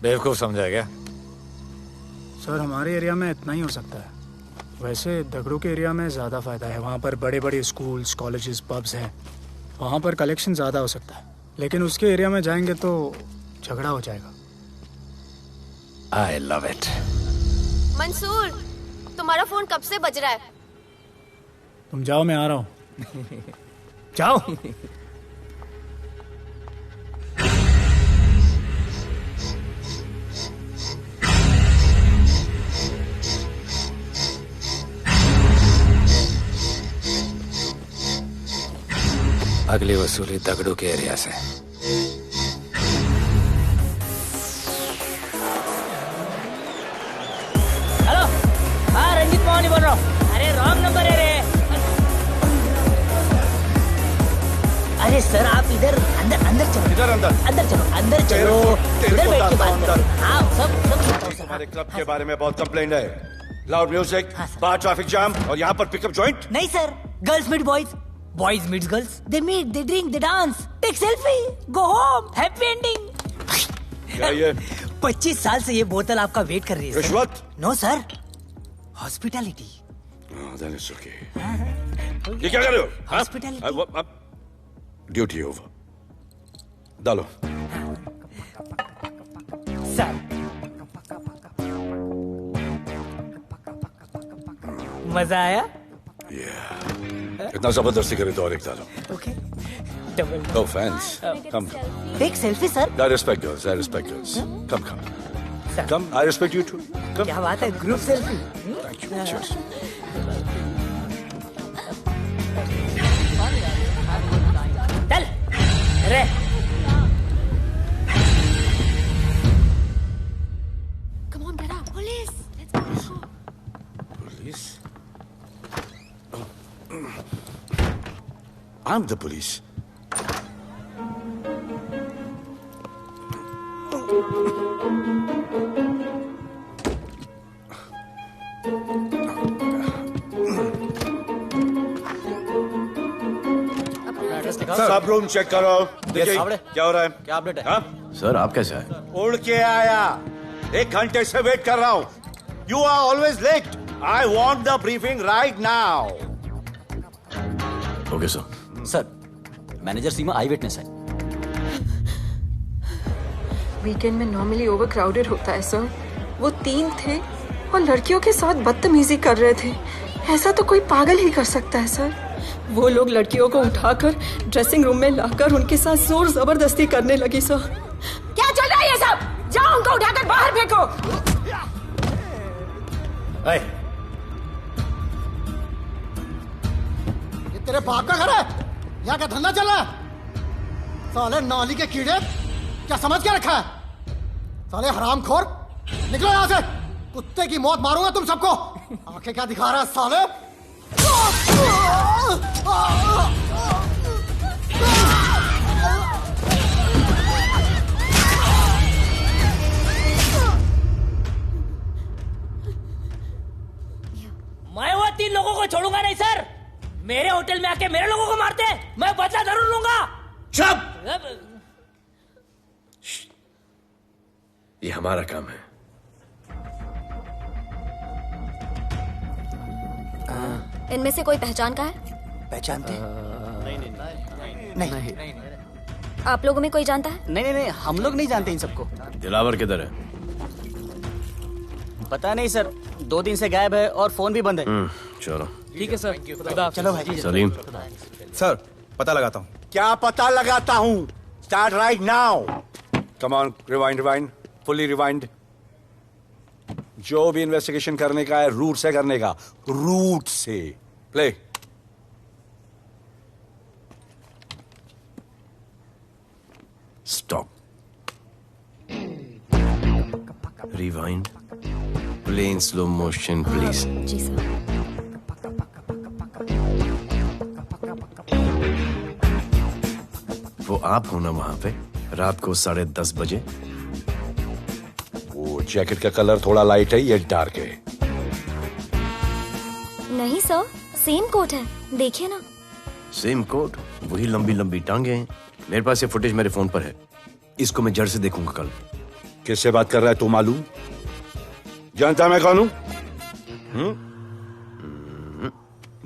बेवकूफ समझा क्या? सर हमारे एरिया में इतना ही हो सकता है, वैसे दगड़ू के एरिया में ज़्यादा फायदा है। वहाँ पर बड़े बड़े स्कूल्स, कॉलेजेस, पब्स हैं, वहाँ पर कलेक्शन ज़्यादा हो सकता है। लेकिन उसके एरिया में जाएंगे तो झगड़ा हो जाएगा। आई लव इट। मंसूर, तुम्हारा फोन कब से बज रहा है? तुम जाओ, मैं आ रहा हूँ। जाओ। अगली वसूली दगड़ू के एरिया से। हेलो, हाँ रंजीत मोहन बोल रहा हूँ। अरे रॉन्ग नंबर है रे। अरे सर आप इधर अंदर अंदर चलो। इधर अंदर चलो इधर बैठ के बात करो। हाँ सब हमारे क्लब के बारे में बहुत कंप्लेंट है। लाउड म्यूजिक, बाहर ट्रैफिक जाम और यहाँ पर पिकअप जॉइंट। नहीं sir, girls meet boys, boys meet girls, they meet, they drink, they dance, take selfie, go home, happy ending. क्या ये 25 साल से ये बोतल आपका वेट कर रही है। रिश्वत? No sir, hospitality. ये क्या कर रहे हो? हॉस्पिटैलिटी। ड्यूटी ओवर, डालो। सर मजा आया? इतना जबरदस्ती करे तो और एक डालो। Okay. No offense. Come. Take selfie, sir. I respect girls. I respect girls. Come. Come. I respect you too. Come. क्या बात है, group selfie. Thank you. Cheers. चल रे। Come on, get up. Police. Let's go. Police? I'm the police. सब room check करो। देखिए क्या हो रहा है। क्या अपडेट है? हाँ? सर आप कैसे आए? उड़ के आया, 1 घंटे से वेट कर रहा हूँ। You are always late. I want the briefing right now. Okay sir. Sir, manager Seema eye witness है। वीकेंड में नॉर्मली ओवर क्राउडेड होता है सर। वो 3 थे और लड़कियों के साथ बदतमीजी कर रहे थे। ऐसा तो कोई पागल ही कर सकता है सर। वो लोग लड़कियों को उठाकर ड्रेसिंग रूम में लाकर उनके साथ जोर जबरदस्ती करने लगी सर। क्या चल रहा है ये सब? जाओ उनको उठाकर बाहर फेंको। ये तेरे बाप का घर है? यहाँ का धंधा चल रहा है? साले नाली के कीड़े, क्या समझ के रखा है? साले हरामखोर, निकलो यहाँ से। कुत्ते की मौत मारूंगा तुम सबको। आंखें क्या दिखा रहा है साले? मैं वो 3 लोगों को छोड़ूंगा नहीं सर। मेरे होटल में आके मेरे लोगों को मारते, मैं बदला जरूर लूंगा। चुप! ये हमारा काम है। इनमें से कोई पहचान का है? पहचानते हैं? नहीं। आप लोगों में कोई जानता है? नहीं, हम लोग नहीं जानते इन सबको। दिलावर किधर है? पता नहीं सर, 2 दिन से गायब है और फोन भी बंद है। चलो ठीक है सर। चलो भाई। सलीम। सर पता लगाता हूँ। क्या पता लगाता हूँ? Start right now. Come on, rewind, fully rewind. जो भी इन्वेस्टिगेशन करने का है रूट से करने का, रूट से। Play. Stop. Rewind. Play in slow motion please. जी सर। वो आप हो ना वहां पे रात को 10:30 बजे? वो जैकेट का कलर थोड़ा लाइट है, ये डार्क है। नहीं सर, सेम कोट है, देखिए ना। सेम कोट, वही लंबी लंबी टांगे हैं। मेरे पास ये फुटेज मेरे फोन पर है, इसको मैं जड़ से देखूंगा कल। किससे बात कर रहा है तू मालूम? जानता मैं कौन हूं?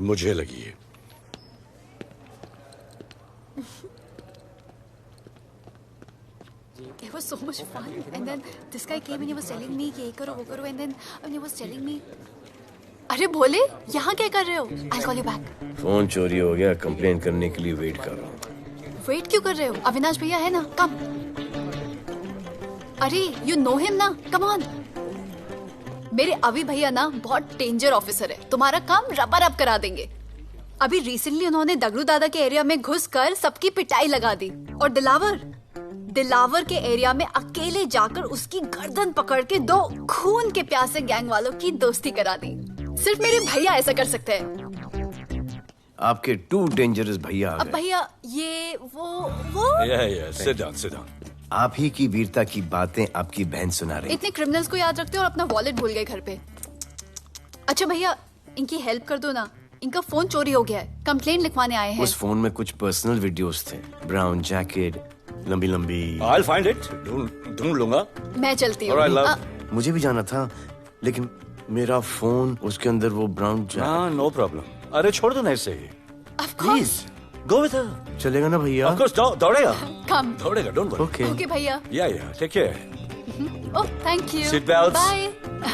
मुझे लगी है। It was so much fun, and then this guy came and he was telling me ये करो वो करो, and then he was telling me, अरे भोले यहाँ क्या कर रहे हो? I'll call you back. Phone चोरी हो गया, कंप्लेन करने के लिए वेट कर रहा हूँ। वेट क्यों कर रहे हो? अविनाश भैया है ना, कम। अरे you know him ना, come on. मेरे अभी भैया ना बहुत डेंजर ऑफिसर है, तुम्हारा काम रबर अप करा देंगे। अभी रिसेंटली उन्होंने दगड़ू दादा के एरिया में घुसकर सबकी पिटाई लगा दी, और दिलावर के एरिया में अकेले जाकर उसकी गर्दन पकड़ के 2 खून के प्यासे गैंग वालों की दोस्ती करा दी। सिर्फ मेरे भैया ऐसा कर सकते हैं। आपके 2 डेंजरस भैया आ अब गए। भैया ये वो सिट डाउन। आप ही की वीरता की बातें आपकी बहन सुना रही। इतने क्रिमिनल्स को याद रखते हो और अपना वॉलेट भूल गए घर पे। अच्छा भैया, इनकी हेल्प कर दो ना, इनका फोन चोरी हो गया है, कंप्लेंट लिखवाने आए हैं। उस फोन में कुछ पर्सनल वीडियोस थे, ब्राउन जैकेट, लंबी लंबी। I'll find it. ढूंढ लूंगा। मैं चलती हूँ। Alright, love. मुझे भी जाना था, लेकिन मेरा फोन, उसके अंदर वो ब्राउन जैकेट। हाँ, नो प्रॉब्लम। अरे छोड़ दो ना इसे। Please go with her. चलेगा ना भैया? Of course, दौड़ेगा। कम। दौड़ेगा, डोंट वरी। ओके भैया। Yeah, take care. Oh thank you. Seat belts. Bye.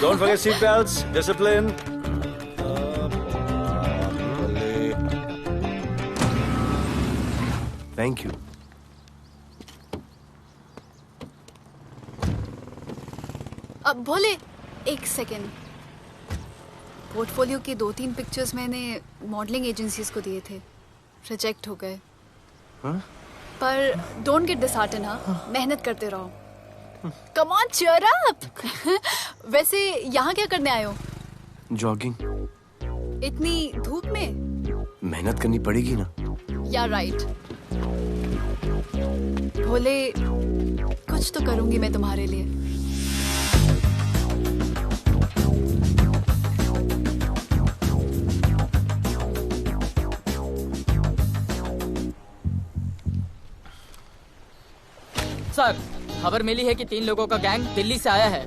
Don't forget seat belts. Discipline. Thank you. अब भोले एक सेकेंड, पोर्टफोलियो के 2-3 पिक्चर्स मैंने मॉडलिंग एजेंसीज को दिए थे, रिजेक्ट हो गए। पर डोंट गेट डिसहार्टन, हाँ, मेहनत करते रहो। Come on cheer up. वैसे यहाँ क्या करने आए हो? जॉगिंग। इतनी धूप में? मेहनत करनी पड़ेगी ना। या राइट। भोले कुछ तो करूंगी मैं तुम्हारे लिए। सर, खबर मिली है कि 3 लोगों का गैंग दिल्ली से आया है।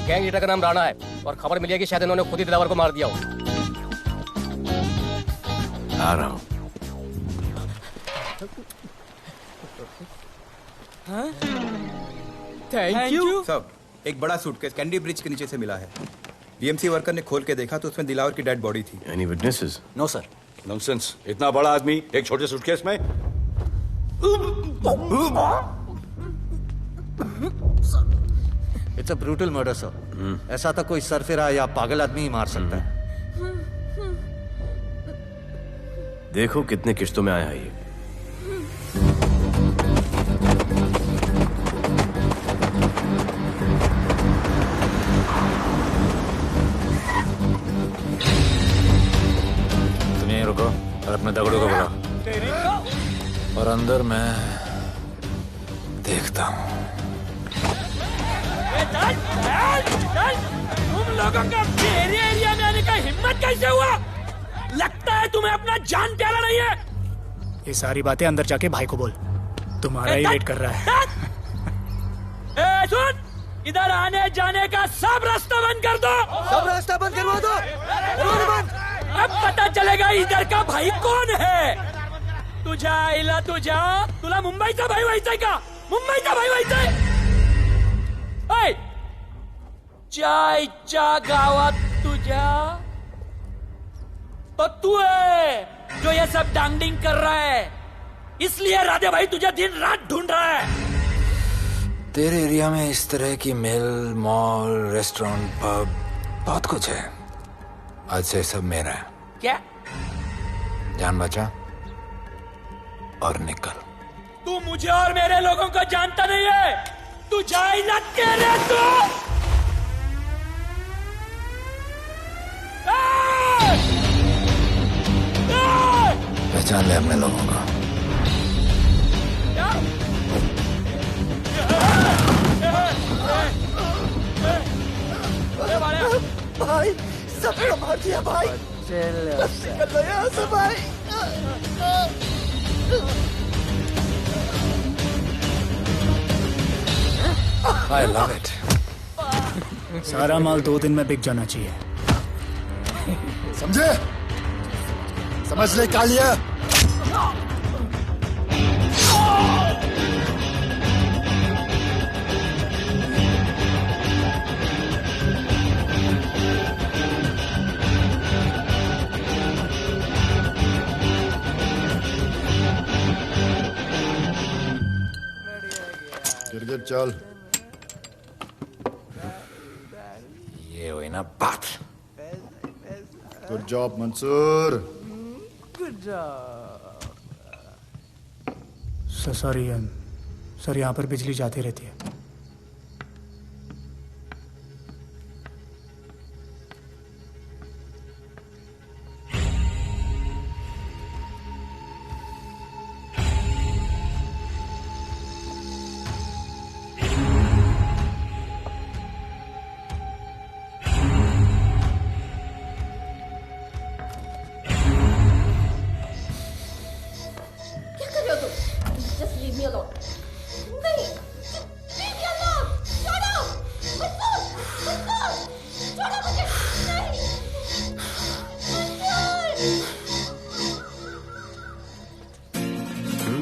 गैंग लीडर का नाम राणा है और खबर मिली है कि शायद इन्होंने खुद ही दिलावर को मार दिया हो। आ रहा हूँ। Thank you. सब एक बड़ा सूटकेस कैंडी ब्रिज के नीचे से मिला है। बीएमसी वर्कर ने खोल के देखा तो उसमें दिलावर की डेड बॉडी थी। Any witnesses? No sir. Nonsense, इतना बड़ा आदमी एक छोटे सूटकेस में? It's a brutal murder sir. ऐसा तो कोई सरफिरा या पागल आदमी ही मार सकता है। देखो कितने किश्तों में आया है ये। रुको और अपने दगड़ों को बुलाओ, और अंदर मैं देखता हूँ। तुम लोगों का मेरे एरिया में आने का हिम्मत कैसे हुआ? लगता है तुम्हें अपना जान प्यारा नहीं है। ये सारी बातें अंदर जाके भाई को बोल, तुम्हारा ही वेट कर रहा है। सुन, इधर आने जाने का सब रास्ता बंद कर दो। सब रास्ता बंद करवा दो। अब पता चलेगा इधर का भाई कौन है। तुझा इला तुझा तुला मुंबईचा भाई व्हायचाय का? मुंबईचा भाई व्हायचाय? चायच्या गावात तुझ्या तो तू है जो ये सब डांगडिंग कर रहा है, इसलिए राधे भाई तुझे दिन रात ढूंढ रहा है। तेरे एरिया में इस तरह की मिल, मॉल, रेस्टोरेंट, पब बहुत कुछ है। आज से सब मेरा है। क्या? जान बचा और निकल। तू मुझे और मेरे लोगों को जानता नहीं है। तू जाए ना तेरे तो पहचान ले अपने लोगों को। भाई सबको मार दिया भाई। निकल लो यहाँ से भाई। I love it. सारा माल 2 दिन में बिक जाना चाहिए। समझे? समझ ले कालिया। गिरगिट चल। ये हुई ना बात। Good job Mansoor. Sorry sir, यहाँ पर बिजली जाती रहती है।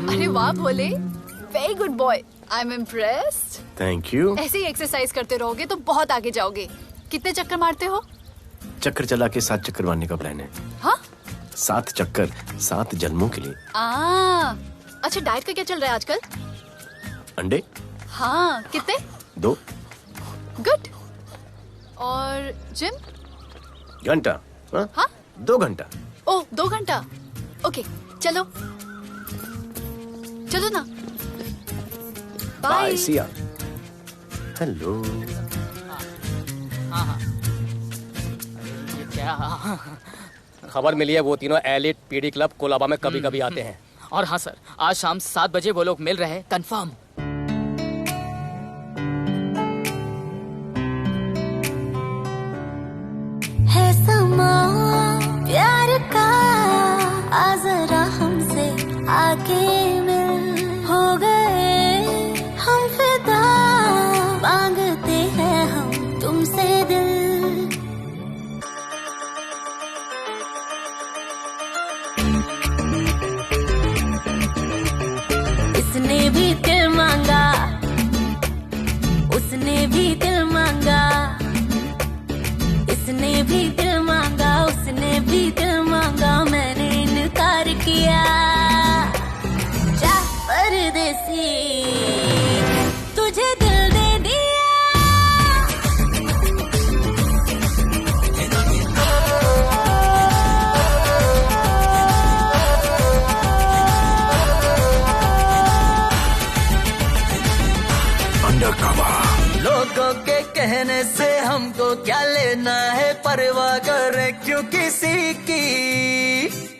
अरे वाह Bhole, very good boy, I am impressed. Thank you. ऐसे ही एक्सरसाइज करते रहोगे तो बहुत आगे जाओगे। कितने चक्कर मारते हो? चक्कर चला के 7 चक्कर मारने का प्लान है। हाँ? 7 चक्कर 7 जन्मों के लिए। अच्छा, डाइट का क्या चल रहा है आजकल? अंडे? हाँ, कितने? 2। गुड। और जिम? घंटा। हाँ? 2 घंटा। ओह, 2 घंटा। ओके, चलो चलो ना। बाय, सी या। हेलो। क्या खबर मिली है? वो तीनों एलिट पीडी क्लब कोलाबा में कभी कभी आते हैं। और हाँ सर, आज शाम 7 बजे वो लोग मिल रहे हैं, कंफर्म। है समा प्यार का, आ जरा हमसे आके मिल, हो गए हम फिदा, मांगते हैं हम तुमसे दिल। इसने भी दिल मांगा, उसने भी दिल मांगा, इसने भी दिल मांगा, उसने भी दिल मांगा, मैंने इनकार किया। जा परदेसी, तुझे दिल दे दिया। लोगों के कहने से हमको क्या लेना है, परवाह करे क्यों किसी की।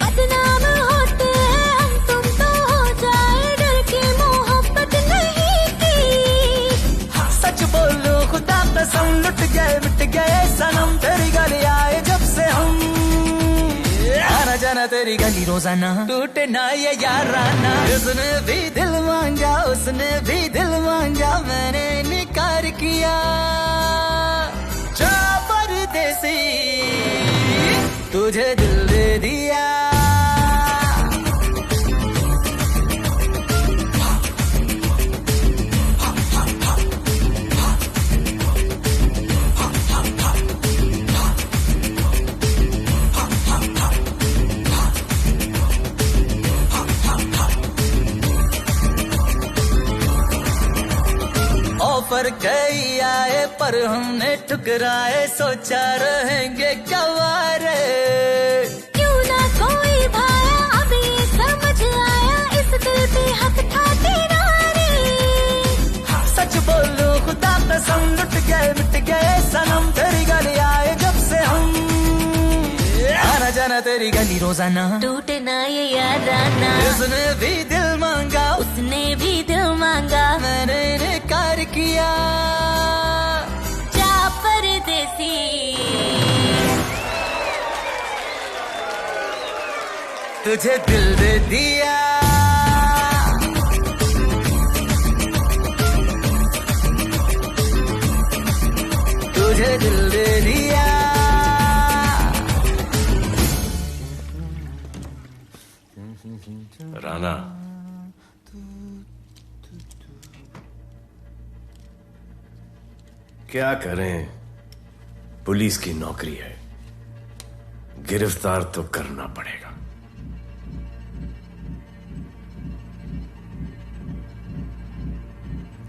बदनाम होते हैं हम, तुम तो हो जाए, डर की मोहब्बत नहीं की। सच बोलो खुदा कसम, लुट गए मिट गए सनम, तेरी गली आए जब से हम। आना जाना तेरी गली रोजाना, टूटे ना ये याराना। उसने भी दिल मांगा, उसने भी दिल मांगा, मैंने इनकार किया। तुझे दिल दे दिया ऑफर कई आए पर हमने ठुकराए सोचा रहेंगे गवारे क्यों ना कोई भाया अब ये समझ आया इस दिल पे हक था तेरा रे सच बोलो खुदा कसम लुट गए मिट गए सनम तेरी गली आए जब से हम आना जाना तेरी गली रोजाना टूटे ना ये याराना उसने भी दिल मांगा उसने भी दिल मांगा मैंने इनकार किया जा परदेसी तुझे दिल दे दिया तुझे दिल दे दिया राणा क्या करें पुलिस की नौकरी है गिरफ्तार तो करना पड़ेगा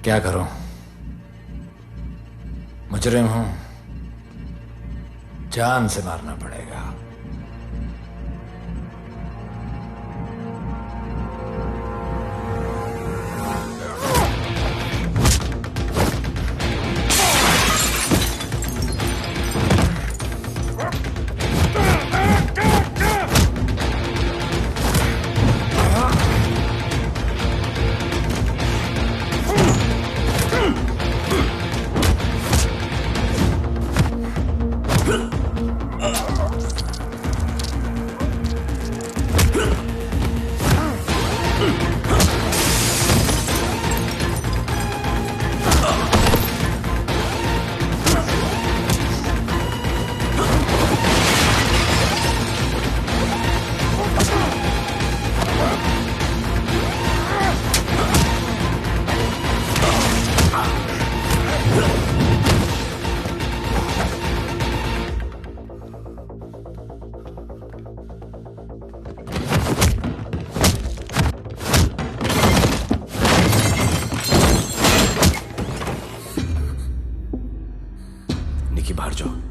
क्या करूं मुजरिम हूं जान से मारना पड़ेगा निकी बाहर जाओ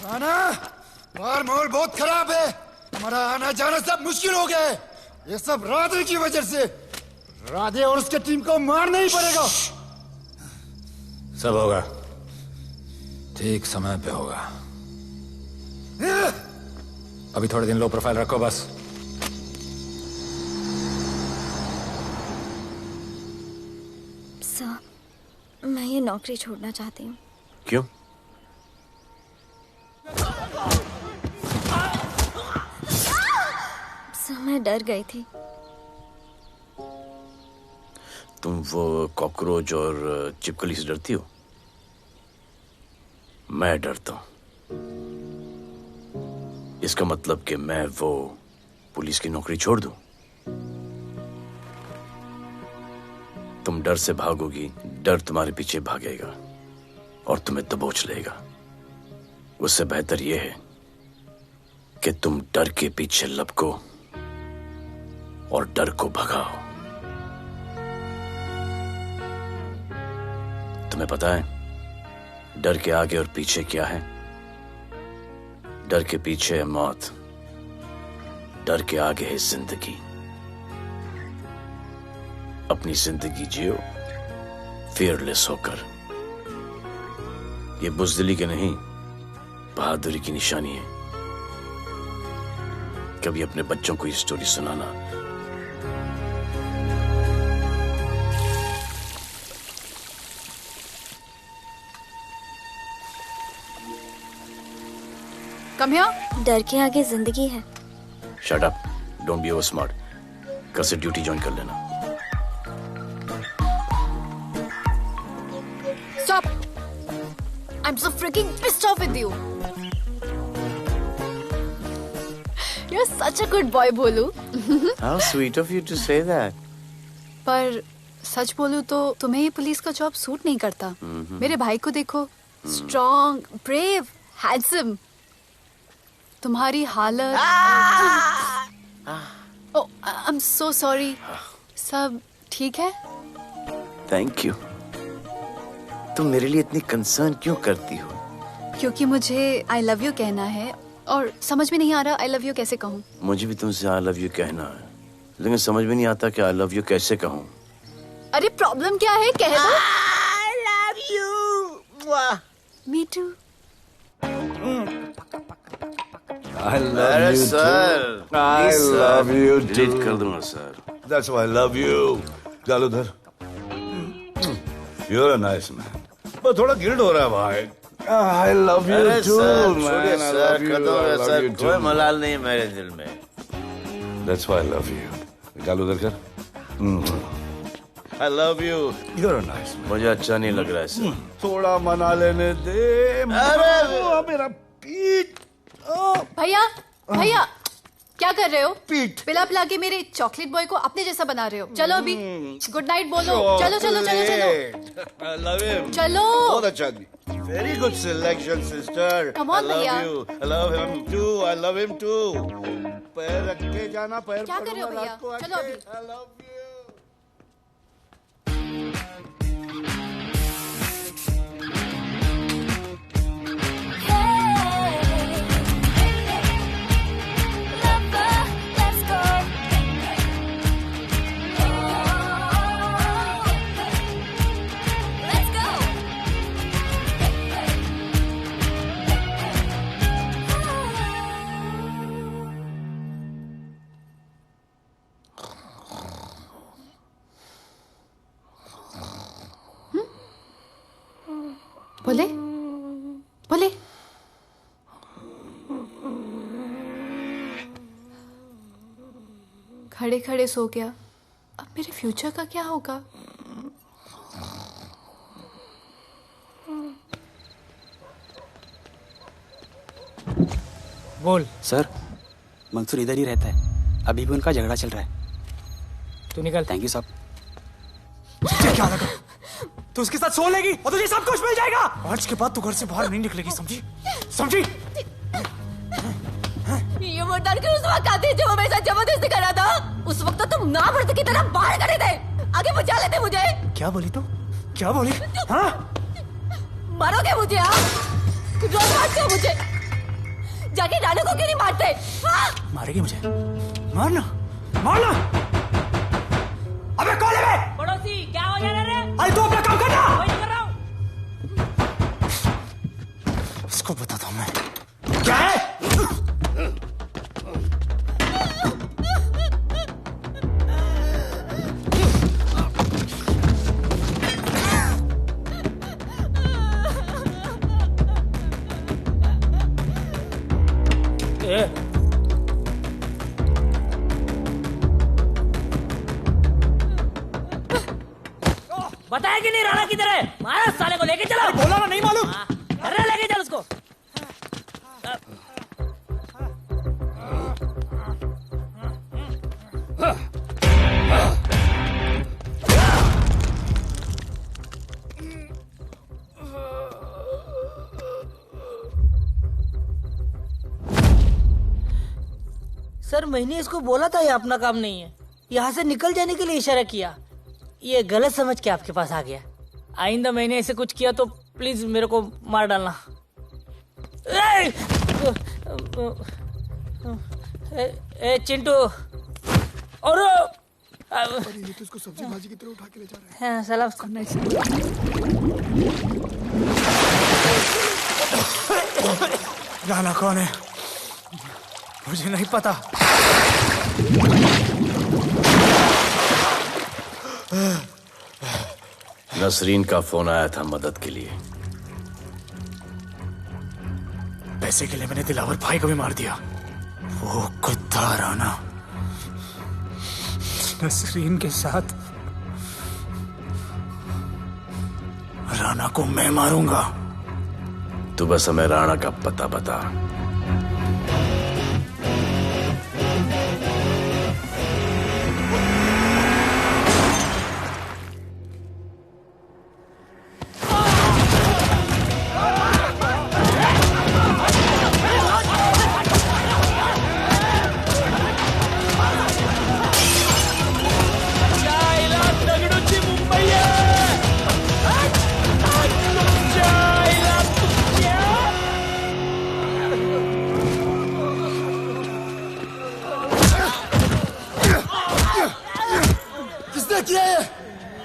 राणा, बाहर माहौल बहुत खराब है। हमारा आना जाना सब मुश्किल हो गया है। ये सब राधे की वजह से। राधे और उसके टीम को मारना ही पड़ेगा। सब होगा, ठीक समय पे होगा। अभी थोड़े दिन लो प्रोफाइल रखो बस। सर, मैं ये नौकरी छोड़ना चाहती हूँ। क्यों? सर, मैं डर गई थी। तुम वो कॉकरोच और चिपकली से डरती हो? मैं डरता हूं। इसका मतलब कि मैं वो पुलिस की नौकरी छोड़ दूं? तुम डर से भागोगी, डर तुम्हारे पीछे भागेगा और तुम्हें दबोच लेगा। उससे बेहतर यह है कि तुम डर के पीछे लपको और डर को भगाओ। तुम्हें पता है डर के आगे और पीछे क्या है? डर के पीछे है मौत, डर के आगे है जिंदगी। अपनी जिंदगी जियो फियरलेस होकर। ये बुज़दिली की नहीं, बहादुरी की निशानी है। कभी अपने बच्चों को ये स्टोरी सुनाना। Come here. डर के आगे जिंदगी है। Shut up, don't be over smart. कल से ड्यूटी ज्वाइन कर लेना। Stop! I'm so freaking pissed off with you. You're such a good boy, बोलू। How sweet of you to say that. पर सच बोलूं तो तुम्हें ये पुलिस का जॉब सूट नहीं करता। मेरे भाई को देखो, स्ट्रॉन्ग, ब्रेव, हैंडसम। तुम्हारी हालत। ओह, आई एम सो सॉरी। सब ठीक है? Thank you. तुम मेरे लिए इतनी कंसर्न क्यों करती हो? क्योंकि मुझे आई लव यू कहना है और समझ में नहीं आ रहा आई लव यू कैसे कहूँ। मुझे भी तुमसे आई लव यू कहना है, लेकिन समझ में नहीं आता कि आई लव यू कैसे कहूँ। अरे प्रॉब्लम क्या है, कह दो। I love you. Me too. I love you too. I love you too. Delete कर दूंगा sir. That's why I love you. जालूधर, you're a nice man. पर थोड़ा गिल्ड हो रहा है भाई। I love you too, man. I love you. I love you too. कोई मलाल नहीं मेरे दिल में। That's why I love you. जालूधर कर। I love you. You're a nice man. मुझे अच्छा नहीं लग रहा है सर। थोड़ा मना लेने दे। मेरा पीठ। भैया, भैया, क्या कर रहे हो? पिला पिला के मेरे चॉकलेट बॉय को अपने जैसा बना रहे हो। चलो अभी गुड नाइट बोलो। चलो चलो चलो चलो। I love him. चलो। बहुत अच्छा आदमी। Very good selection, sister. Come on, I love भैया। you. I love him too. I love him too. पैर रख के जाना, पैर क्या कर रहे हो भैया? चलो अभी। I love you. बोले बोले। खड़े खड़े सो गया। अब मेरे फ्यूचर का क्या होगा? बोल। सर, मंसूर इधर ही रहता है। अभी भी उनका झगड़ा चल रहा है। तू निकल। थैंक यू साहब। क्या लगा? तू उसके साथ सो लेगी और तुझे सब कुछ मिल जाएगा। आज के बाद तू घर से बाहर नहीं निकलेगी, समझी? समझी? ये वो डर के उस वक्त आते जो मेरे साथ जबरदस्ती कर रहा था। उस वक्त तो तुम ना मर्द की तरह बाहर खड़े थे, आगे बचा लेते मुझे। क्या बोली तू? क्या बोली? हाँ? मारोगे मुझे? आप रोज मारते हो मुझे। जाके राणा को क्यों नहीं मारते? हाँ? मारेगी मुझे? मारना मारना। अबे कौन है बे? पड़ोसी क्या हो जा रहा है? अरे तू अपना काम करना। वही कर रहा हूँ। इसको बताता हूँ मैं क्या है। बताया कि नहीं राणा किधर है? मारा साले को, लेके चलो। बोला ना, नहीं मालूम। अरे लेके चल उसको। सर मैंने इसको बोला था ये अपना काम नहीं है, यहाँ से निकल जाने के लिए इशारा किया, ये गलत समझ के आपके पास आ गया। आइंदा मैंने ऐसे कुछ किया तो प्लीज मेरे को मार डालना। ए चिंटू और ये तो इसको सब्जी भाजी की तरह उठा के ले जा रहा है। हाँ सलाम करना राणा कौन है मुझे नहीं पता। नसरीन का फोन आया था मदद के लिए। पैसे के लिए मैंने दिलावर भाई को भी मार दिया। वो कुत्ता राणा नसरीन के साथ, राणा को मैं मारूंगा। तू बस हमें राणा का पता बता।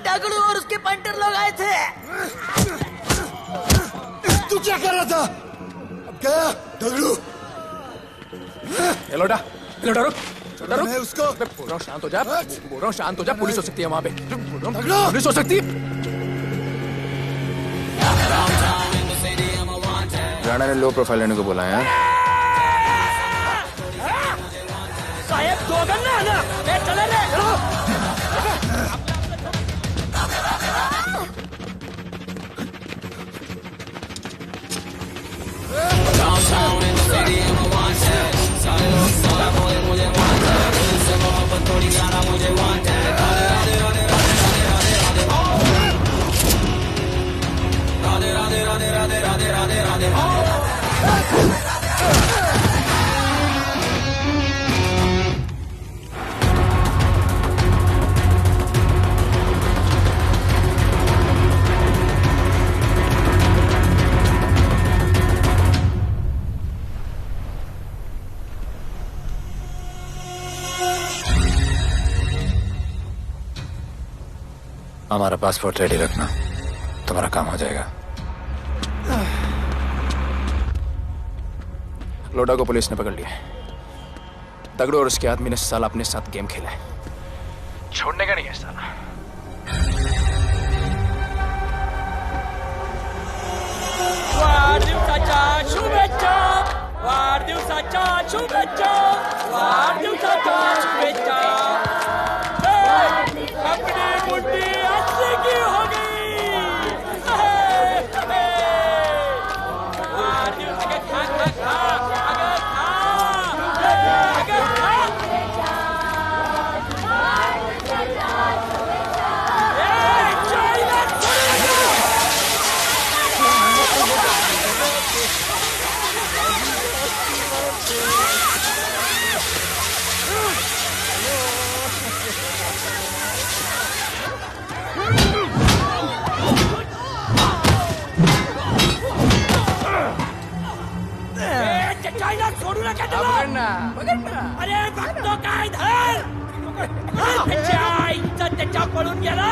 दगड़ू और उसके पंटर लोग आए थे। तू क्या कर रहा था? अब गया दगड़ू। लोटा लोटा रुक रुक। मैं उसको बोल रहा हूँ शांत हो जा, बोल रहा हूँ शांत हो जा। पुलिस हो सकती है वहाँ पे, पुलिस हो सकती है। राणा ने लो प्रोफाइल लेने को बोला है। साहब दो गन ना मैं चले रे। Downtown in the city, I'm a wanted. सारे लोग सारा बोले मुझे wanted. दिल से मोहब्बत थोड़ी ज्यादा मुझे wanted. राधे राधे राधे राधे राधे राधे राधे राधे राधे राधे राधे राधे। हमारा पासपोर्ट रेडी रखना, तुम्हारा काम हो जाएगा। लोडा को पुलिस ने पकड़ लिया। दगड़ू और उसके आदमी ने साला अपने साथ गेम खेला है, छोड़ने का नहीं है साला। वाढदिवसाच्या शुभेच्छा, वाढदिवसाच्या शुभेच्छा, वाढदिवसाच्या शुभेच्छा। अपनी मुट्ठी अच्छी की हो गई। वाढदिवस के खा खा खा अगर अरे बघतो काय धर त्याच्या आईचा त्याच्या पळून गेला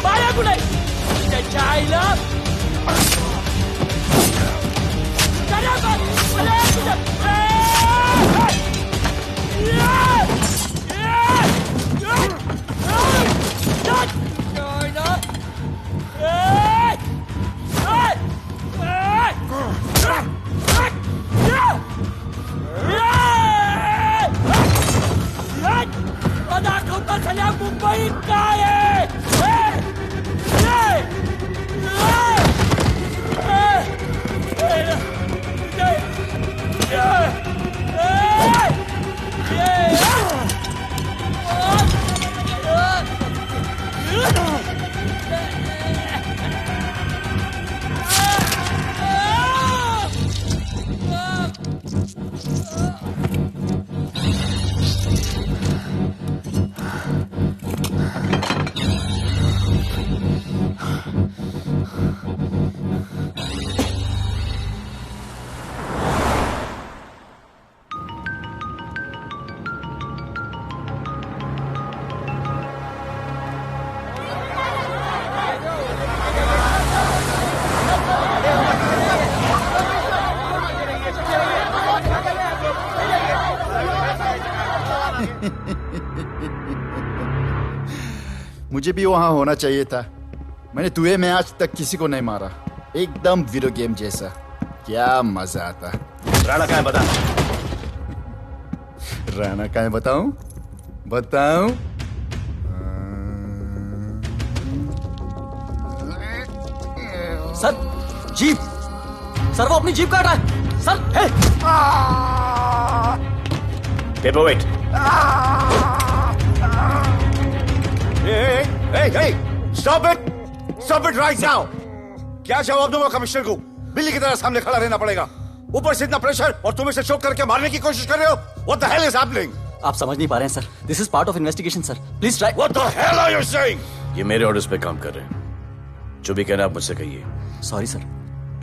बाळा कुठे त्याच्या आईला दाखवता सगळ्या मुंबई काय मुझे भी वहां होना चाहिए था। मैंने तुए में आज तक किसी को नहीं मारा। एकदम वीडियो गेम जैसा। क्या मजा आता। राणा कहाँ है बता। राणा कहाँ है बताऊं? बताऊं? सर जीप, सर वो अपनी जीप काट रहा है sir. Paperweight. Hey, stop it right now! क्या जवाब दूंगा कमिश्नर को? बिल्ली की तरह सामने खड़ा रहना पड़ेगा। ऊपर से इतना प्रेशर और तुम इसे चोक करके मारने की कोशिश कर रहे हो। What the hell is happening? आप समझ नहीं पा रहे हैं sir. This is part of investigation, sir. Please try. What the hell are you saying? ये मेरे ऑर्डर्स पे काम कर रहे हैं। जो भी कहना आप मुझसे कहिए। Sorry sir.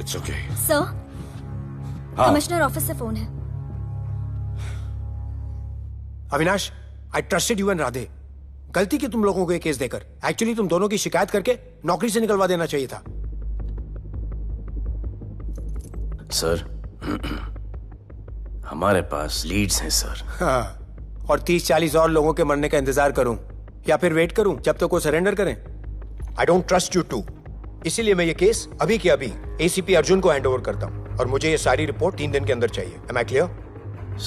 It's okay. Sir, commissioner office से फोन है। Avinash, I trusted you and Radhe. गलती की तुम लोगों को ये केस देकर। एक्चुअली तुम दोनों की शिकायत करके नौकरी से निकलवा देना चाहिए था। सर, हमारे पास लीड्स हैं सर। हाँ, और 30-40 और लोगों के मरने का इंतजार करूं या फिर वेट करूं जब तक वो सरेंडर करें? I don't trust you too। इसीलिए मैं ये केस अभी के अभी एसीपी अर्जुन को हैंड ओवर करता हूं और मुझे ये सारी रिपोर्ट 3 दिन के अंदर चाहिए। Am I clear?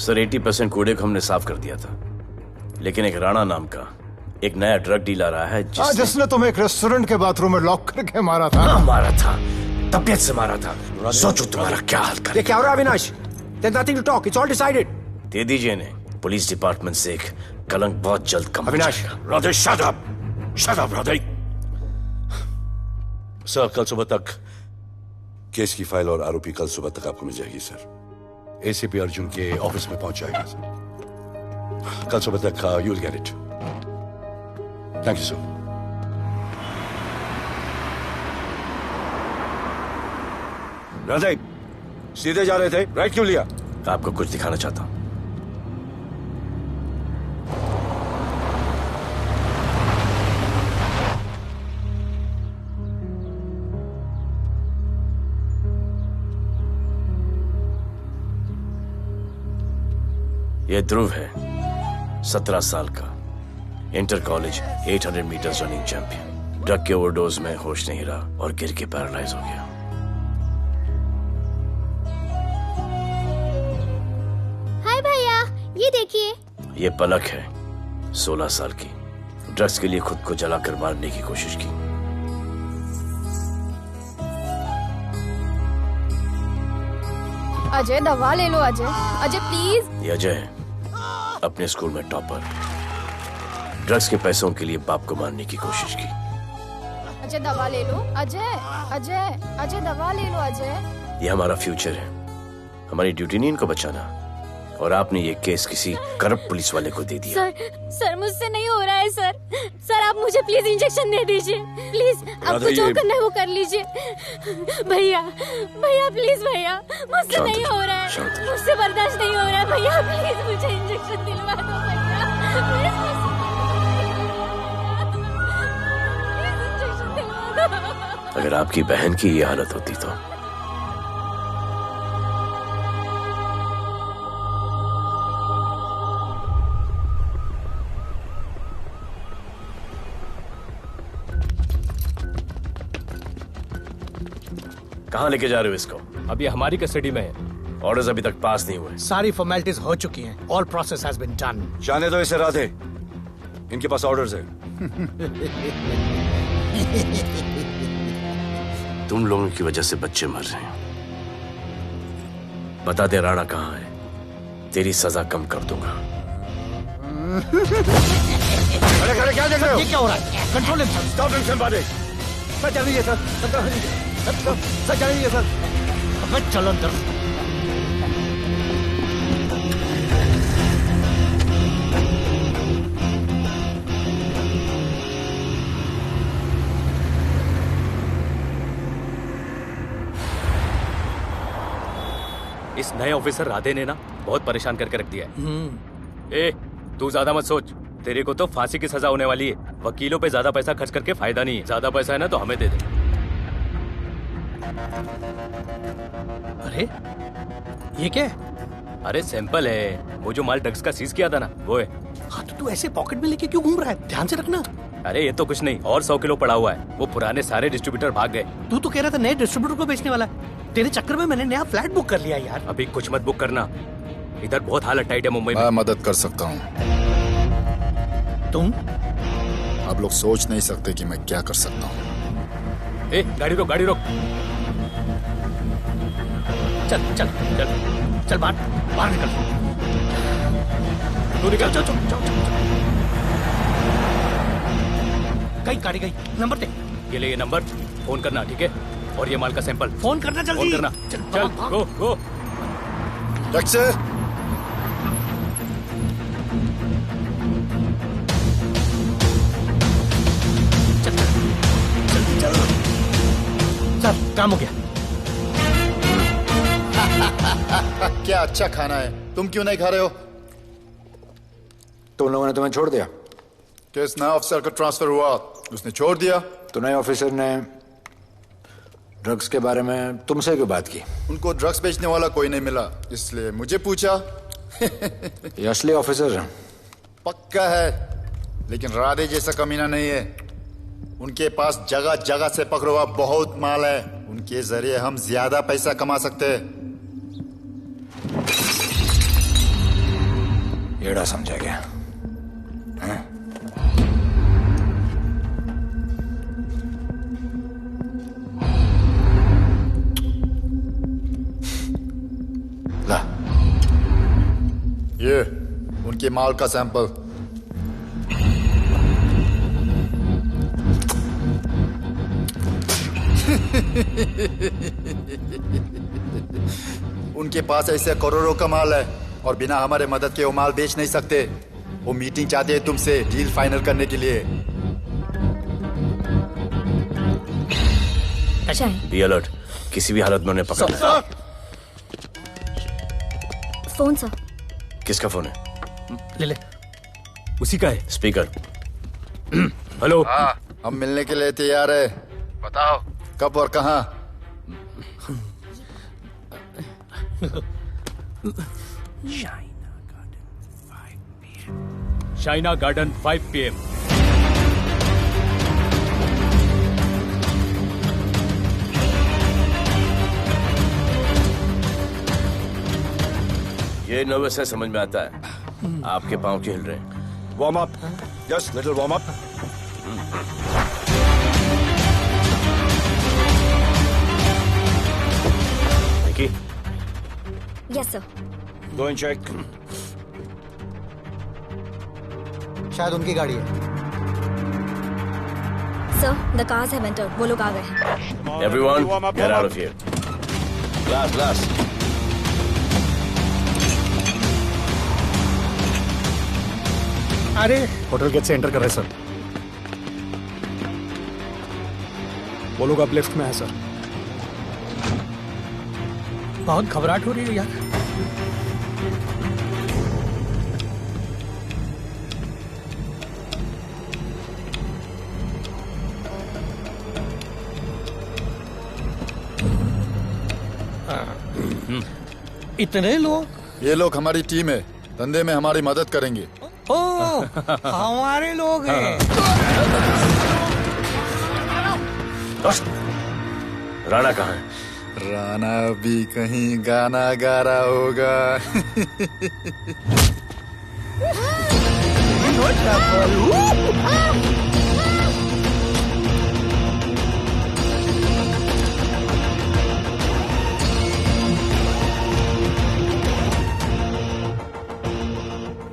सर 80% कूड़े को हमने साफ कर दिया था, लेकिन एक राणा नाम का एक नया ड्रग डीलर आया है जिसने तुम्हें एक रेस्टोरेंट के बाथरूम में लॉक करके मारा था। हाँ, मारा था, तबीयत से मारा था। सोचो तुम्हारा क्या हाल करेगा। ये क्या हो रहा है Avinash? There's nothing to talk. It's all decided. दे दीजिए इन्हें। पुलिस डिपार्टमेंट से एक कलंक बहुत जल्द कम हो अविनाश, जाएगा। Radhe, shut up, Radhe. Sir, कल सुबह तक केस की फाइल और आरोपी कल सुबह तक आपको मिल जाएगी सर। एसीपी अर्जुन के ऑफिस में पहुंच जाएगा सर। कल सुबह तक you will get it. Thank you sir. Radhe, सीधे जा रहे थे, राइट क्यों लिया? आपको कुछ दिखाना चाहता हूं। यह ध्रुव है, 17 साल का, inter college 800 metre running champion. Drug के ओवरडोज में होश नहीं रहा और गिर के पैरालाइज हो गया। हाय भैया, ये देखिए। ये पलक है, 16 साल की। ड्रग्स के लिए खुद को जलाकर मारने की कोशिश की। अजय दवा ले लो। अजय प्लीज। ये अजय है, अपने स्कूल में टॉपर। ड्रग्स के पैसों के लिए बाप को मारने की कोशिश की। अजय दवा ले लो। अजय दवा ले लो। अजय ये हमारा फ्यूचर है, हमारी ड्यूटी नहीं इनको बचाना, और आपने ये केस किसी करप्ट पुलिस वाले को दे दिया। सर मुझसे नहीं हो रहा है सर। सर आप मुझे प्लीज इंजेक्शन दे दीजिए, प्लीज। आपको जो करना है वो कर लीजिए। भैया भैया प्लीज भैया, मुझसे नहीं हो रहा है, मुझसे बर्दाश्त नहीं हो रहा है भैया, प्लीज मुझे इंजेक्शन दिलवा दो भैया, अगर आपकी बहन की ये हालत होती तो कहाँ लेके जा रहे हो इसको? अभी हमारी कस्टडी में है। ऑर्डर्स अभी तक पास नहीं हुए। सारी फॉर्मेलिटीज हो चुकी हैं। All process has been done. जाने दो इसे राधे, इनके पास ऑर्डर्स है। तुम लोगों की वजह से बच्चे मर रहे हैं। बता दे राणा कहाँ है, तेरी सजा कम कर दूंगा। अरे क्या देख रहे हो? ये क्या हो रहा है? Control him sir. Stop him बारे। सर चलिए सर, सर चलिए सर। अब चलो अंदर। इस नए ऑफिसर राधे ने ना बहुत परेशान करके रख दिया है। ए, तू ज्यादा मत सोच, तेरे को तो फांसी की सजा होने वाली है। वकीलों पे ज्यादा पैसा खर्च करके फायदा नहीं है। ज्यादा पैसा है ना तो हमें दे दे। अरे ये क्या है? अरे सैंपल है, वो जो माल ड्रग्स का सीज किया था ना वो है। हाँ तो तू ऐसे पॉकेट में लेके क्यों घूम रहा है? ध्यान से रखना। अरे ये तो कुछ नहीं, और 100 किलो पड़ा हुआ है। वो पुराने सारे डिस्ट्रीब्यूटर भाग गए। तू तो कह रहा था नए डिस्ट्रीब्यूटर को बेचने वाला है। तेरे चक्कर में मैंने नया फ्लैट बुक कर लिया यार। अभी कुछ मत बुक करना, इधर बहुत हालत टाइट है मुंबई में। मैं मदद कर सकता हूँ। तुम? आप लोग सोच नहीं सकते कि मैं क्या कर सकता हूँ। ए, गाड़ी रोक, गाड़ी रोक। चल चल चल चल बाहर निकल। तू निकल। चल चल चल। गाड़ी गई। नंबर दे। ये ले, ये नंबर, फोन करना, ठीक है? और ये माल का सैंपल फोन करना जल्दी। फोन करना। चल गो गो। टैक्सी। सर काम हो गया। क्या अच्छा खाना है, तुम क्यों नहीं खा रहे हो? तो उन लोगों ने तुम्हें छोड़ दिया? किस नए ऑफिसर का ट्रांसफर हुआ उसने छोड़ दिया? तो नए ऑफिसर ने ड्रग्स के बारे में तुमसे क्यों बात की? उनको ड्रग्स बेचने वाला कोई नहीं मिला, इसलिए मुझे पूछा। ये असली ऑफिसर है? पक्का है, लेकिन राधे जैसा कमीना नहीं है। उनके पास जगह जगह से पकड़ा हुआ बहुत माल है, उनके जरिए हम ज्यादा पैसा कमा सकते हैं। एड़ा समझा गया? हैं? ला। ये उनके माल का सैंपल। उनके पास ऐसे करोड़ों का माल है और बिना हमारे मदद के वो माल बेच नहीं सकते। वो मीटिंग चाहते हैं तुमसे डील फाइनल करने के लिए। बी अलर्ट, किसी भी हालत में उन्हें पकड़ना है। Phone sir. किसका फोन है? ले ले। उसी का है। स्पीकर। हेलो। हाँ, हम मिलने के लिए तैयार है। बताओ कब और कहाँ? Shaina garden 5 PM। ये नर्वस है, समझ में आता है। आपके पांव क्यों हिल रहे हैं? Warm up, just little warm up. Nikki. Yes sir. Go and check. शायद उनकी गाड़ी है। Sir the cars have entered, वो लोग आ गए हैं। Everyone, get out of here. Glass, glass. अरे होटल गेट से एंटर कर रहे सर। वो लोग अब लेफ्ट में है सर। बहुत घबराहट हो रही है यार। इतने लोग? ये लोग हमारी टीम है, धंधे में हमारी मदद करेंगे। ओह, हमारे लोग हैं। राणा कहाँ है? राणा भी कहीं गाना गा रहा होगा।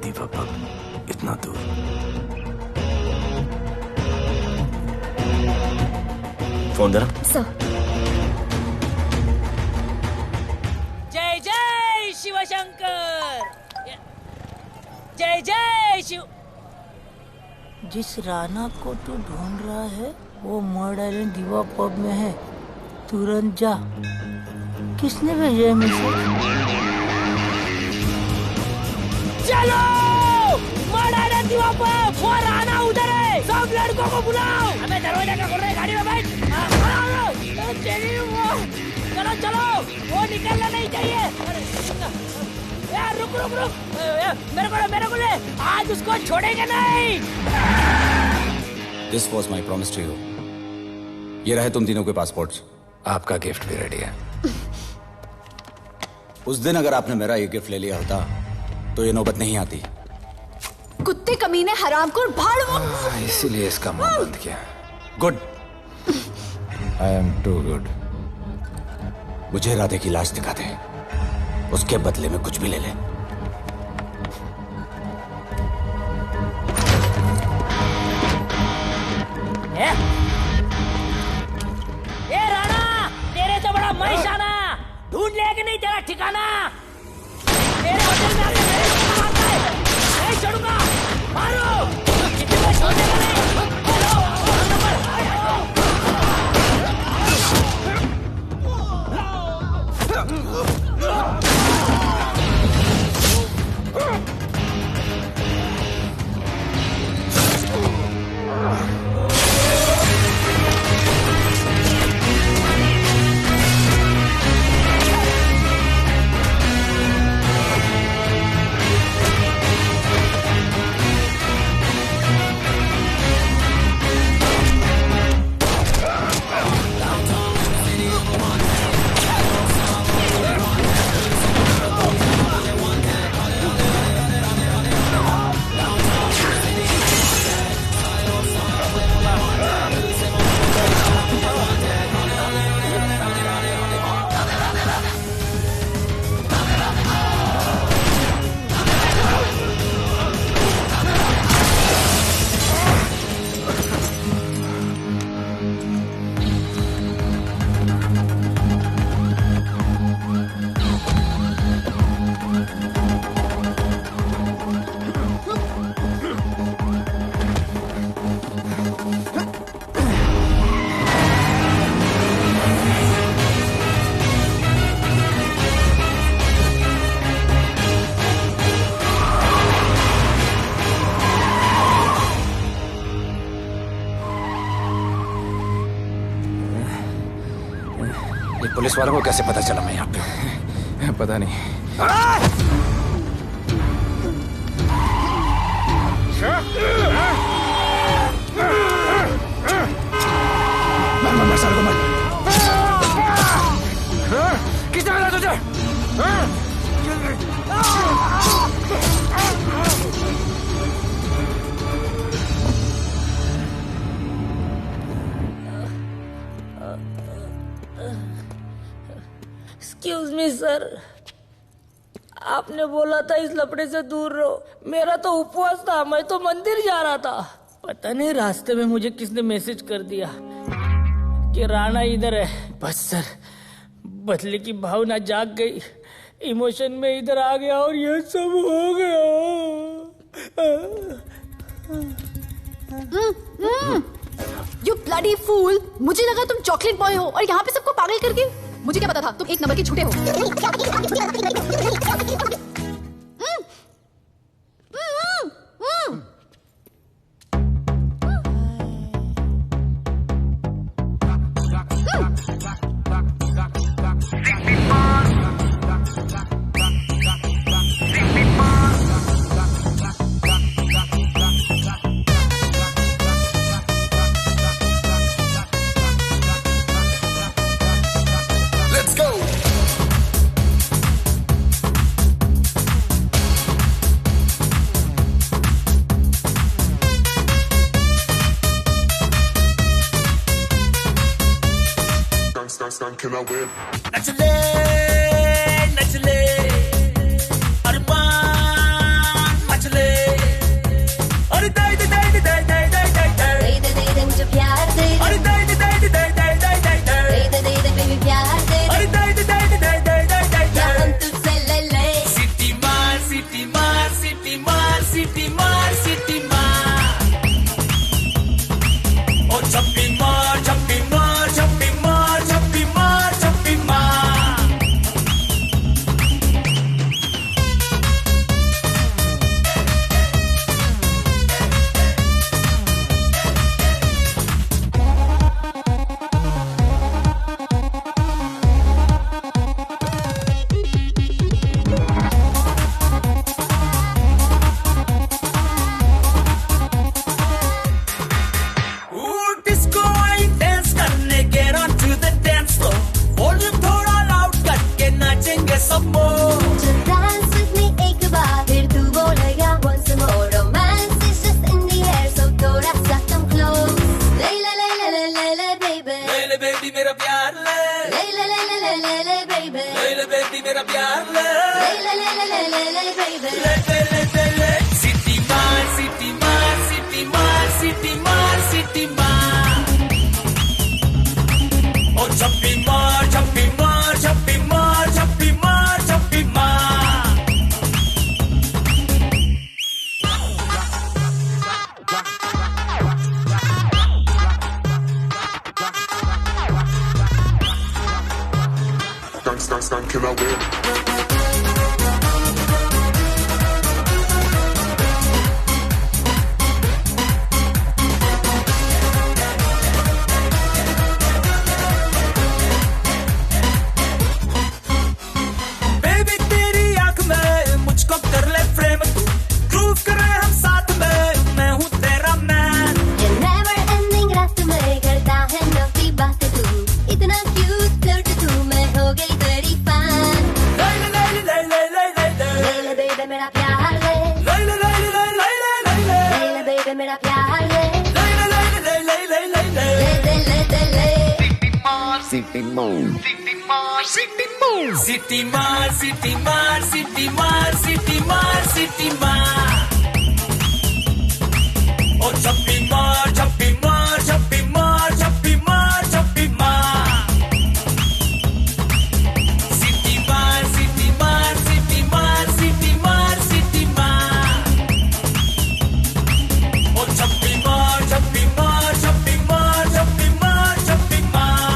दीपक इतना दूर। फोन देना। सर। जय जय शिवशंकर, जय जय शिव। जिस राणा को तू ढूंढ रहा है वो मर्ड आइलैंड दीवा पब में है, तुरंत जा। किसने भेजा है मैसेज? चलो मर्ड आइलैंड दीवा पब, वो राणा उधर है, सब लड़कों को बुलाओ। हमें दरवाजा का खोल रहे, गाड़ी में बैठ। चलो चलो, वो निकलना नहीं चाहिए। यार रुक रुक रुक, मेरे को ले, आज उसको छोड़ेंगे नहीं। This was my promise to you. ये रहे तुम तीनों के पासपोर्ट्स। आपका गिफ्ट भी रेडी है। उस दिन अगर आपने मेरा ये गिफ्ट ले लिया होता तो ये नौबत नहीं आती। कुत्ते कमीने हरामखोर भाड़ो। इसीलिए इसका मुंह बंद किया। Good. I am too good. मुझे राधे की लाश दिखा दे, उसके बदले में कुछ भी ले ले। ए राणा, तेरे तो बड़ा मैशाना, ढूंढ लिया कि नहीं तेरा ठिकाना? तेरे होटल में आके मेरे को मारता है, नहीं छोड़ूंगा, मारो, किसी को छोड़ेगा नहीं। पुलिस वालों को कैसे पता चला मैं यहाँ पे? पता नहीं। मर साले को मर। किसने बताया तुझे? एक्सक्यूज मी सर, आपने बोला था इस लफड़े से दूर रहो। मेरा तो उपवास था, मैं तो मंदिर जा रहा था। पता नहीं रास्ते में मुझे किसने मैसेज कर दिया कि राणा इधर है। बस सर, बदले की भावना जाग गई, इमोशन में इधर आ गया और ये सब हो गया। You bloody fool! मुझे लगा तुम चॉकलेट बॉय हो और यहाँ पे सबको पागल करके। मुझे क्या पता था तुम एक नंबर के झूठे हो। Can I win? Nachle, nachle, arman, nachle. अरे दे दे दे दे दे दे दे दे दे दे मुझे प्यार दे। अरे दे दे दे दे दे दे दे दे दे बेबी प्यार दे। अरे दे दे दे दे दे दे दे या हम तुझसे ले ले। सिटी मार सिटी मार सिटी मार सिटी मार सिटी मार। ओ छप्पी मार छप्पी मार छप्पी मार छप्पी मार छप्पी मार। डिस्को आई डांस करने get on to the dance floor। Volume थोड़ा लाउड करके नाचेंगे सब लोग। Just dance with me एक बार फिर तू बोलेगा once more। Romance is just in the air so थोड़ा सा come close। ले ले ले ले ले ले ले baby। ले ले बेबी मेरा प्यार ले। ले ले ले ले ले ले ले baby। ले ले बेबी मेरा प्यार ले। ले ले ले ले ले ले ले baby। ले ले ले ले ले। सिटी मार सिटी मार सिटी मार सिटी मार सिटी मार। ओ छप्पी मार छप्पी मार छप्पी मार छप्पी मार छप्पी मार। Can I win? बेबी तेरी आंख में मुझको कर ले फ्रेम तू। प्रूव करे हम साथ में मैं हूँ तेरा मैन। ये never ending रात में करता है नौकी बातें तू। इतना cute flirt तू मैं हो गई तेरी fan। ले ले ले ले ले ले ले ले। ले ले baby मेरा प्यार ले। ले ले ले ले ले ले ले ले ले। ले ले baby मेरा प्यार ले। ले ले ले ले ले ले ले ले। ले दे ले दे ले। सिटी मार सिटी मार सिटी मार सिटी मार सिटी मार सिटी मार सिटी मार। ओ छप्पी मार छप्पी मार छप्पी मार छप्पी मार छप्पी मार। सिटी मार सिटी मार सिटी मार सिटी मार सिटी मार। ओ छप्पी मार छप्पी मार छप्पी मार छप्पी मार छप्पी मार।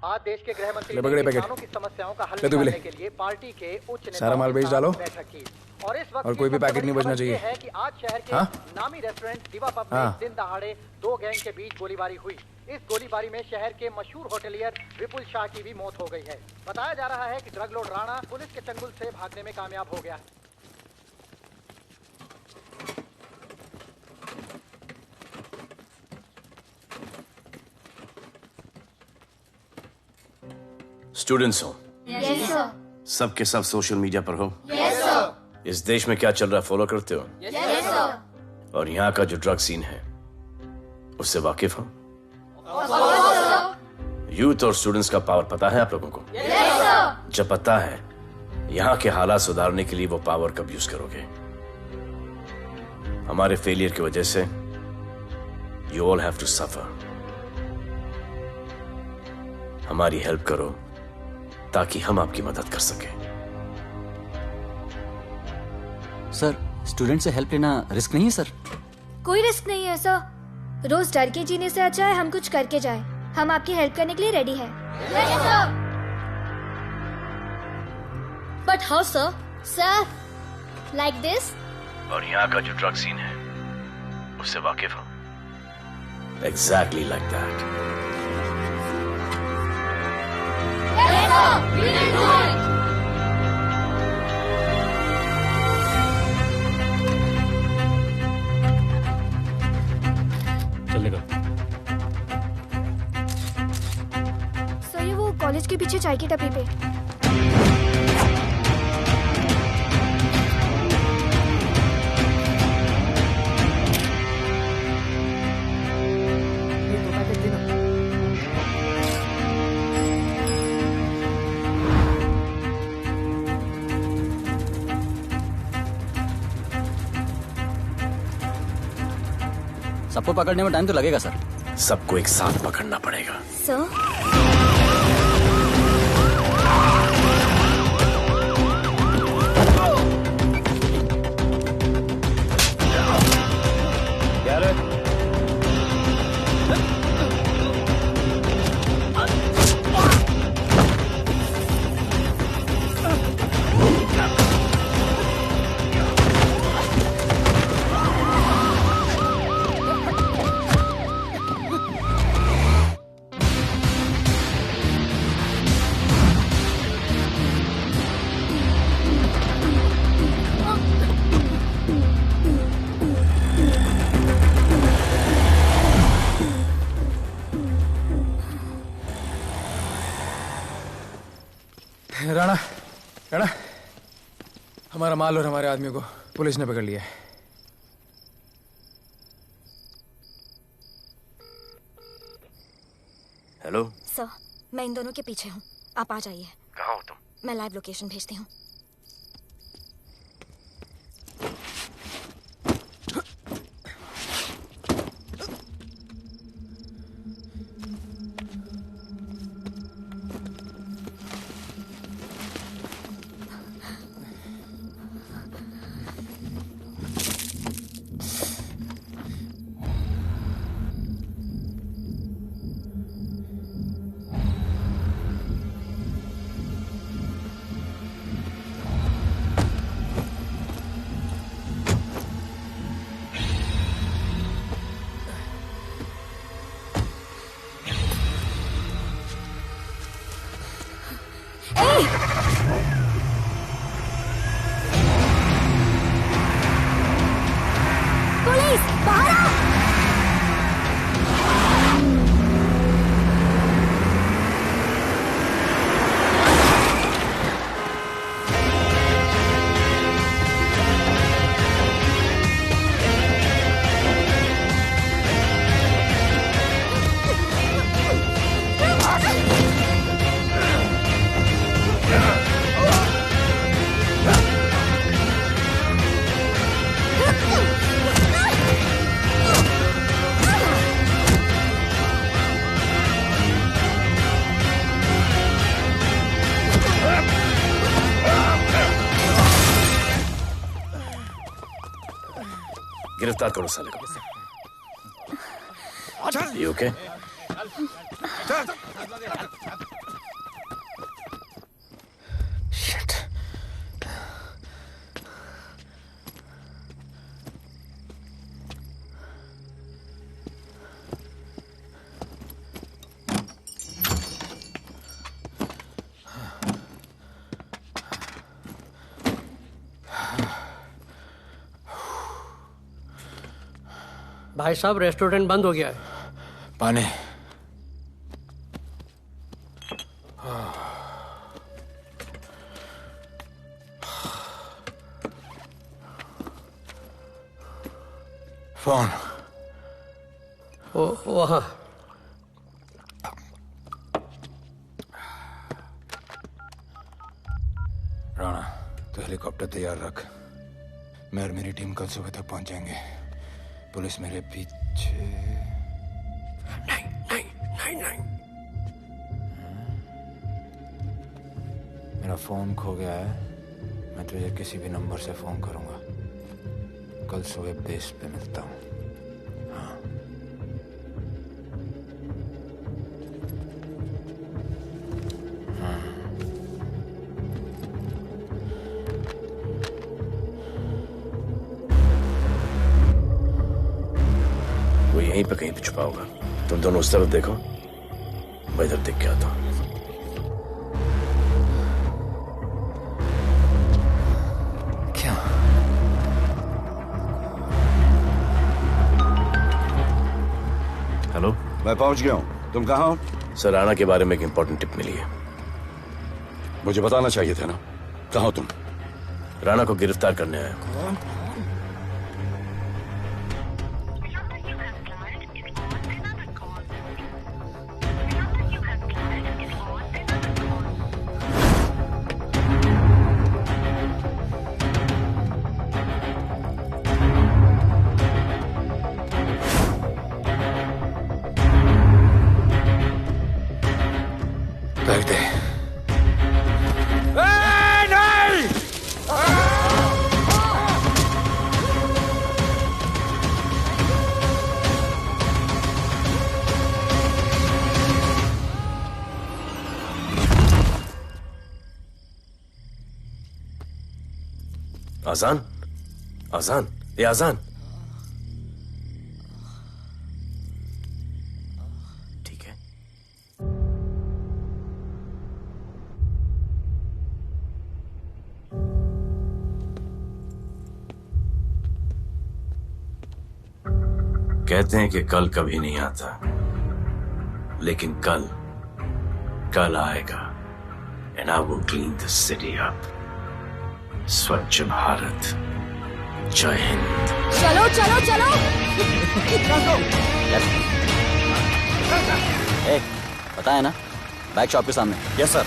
आज देश के गृह मंत्री ले पकड़े ने पैकेट। किसानों की समस्याओं का हल ले तू भी ले। निकालने के लिए पार्टी के उच्च नेताओं सारा माल के बेच साथ डालो। बैठक की। और इस वक्त और कोई भी पैकेट नहीं बचना चाहिए। है कि आज शहर के हाँ? नामी रेस्टोरेंट दिवा पब में हाँ। दिन दहाड़े दो गैंग के बीच गोलीबारी हुई। इस गोलीबारी में शहर के मशहूर होटलियर विपुल शाह की भी मौत हो गई है। बताया जा रहा है कि ड्रग लॉर्ड राणा पुलिस के चंगुल से भागने में कामयाब हो गया। स्टूडेंट्स हो यस सर। सब के सब सोशल मीडिया पर हो। Yes sir. इस देश में क्या चल रहा है फॉलो करते हो? Yes sir. और यहाँ का जो ड्रग सीन है उससे वाकिफ हो? यूथ और स्टूडेंट्स का पावर पता है आप लोगों को? जब पता है, यहाँ के हालात सुधारने के लिए वो पावर कब यूज करोगे? हमारे फेलियर की वजह से you all have to suffer. हमारी हेल्प करो ताकि हम आपकी मदद कर सकें। सर, स्टूडेंट से हेल्प लेना रिस्क नहीं है सर? कोई रिस्क नहीं है सर। रोज डर के जीने से अच्छा है हम कुछ करके जाए। हम आपकी हेल्प करने के लिए रेडी हैं। But how sir? Sir, like this? और यहाँ का जो ड्रग सीन है उससे वाकिफ हो? Exactly like that. चलेगा। सर, ये वो कॉलेज के पीछे चाय की टपरी पे। सबको पकड़ने में टाइम तो लगेगा सर। सबको एक साथ पकड़ना पड़ेगा। सर, राणा, राणा, हमारा माल और हमारे आदमियों को पुलिस ने पकड़ लिया है। हेलो सर, मैं इन दोनों के पीछे हूँ। आप आ जाइए। कहाँ हो तुम? मैं लाइव लोकेशन भेजती हूँ। पुलिस, बाहर आओ! गिरफ्तार करो साले को। You okay? Shit. भाई साहब, रेस्टोरेंट बंद हो गया है। पानी। फोन। वहाँ। हेलीकॉप्टर तैयार रख। मैं और मेरी टीम कल सुबह तक पहुंच जाएंगे। पुलिस मेरे पीछे नहीं। मेरा फोन खो गया है। मैं तुझे किसी भी नंबर से फोन करूंगा। कल सुबह बेस पे मिलता हूँ। हाँ। वो यहीं पे कहीं पे छुपा होगा। तुम दोनों उस तरफ देखो, मैं इधर देख के आता हूँ। क्या? हेलो, मैं पहुंच गया हूँ। तुम कहाँ हो? सर, राणा के बारे में एक इंपॉर्टेंट टिप मिली है। मुझे बताना चाहिए था ना। कहाँ हो तुम? राणा को गिरफ्तार करने आया हूँ। बैग दे। आजान, आजान, ये आजान। ठीक है। कहते हैं कि कल कभी नहीं आता, लेकिन कल आएगा। And I will clean the city up. स्वच्छ भारत। जय हिंद। चलो चलो चलो। पता है ना, बैग शॉप के सामने। Yes sir.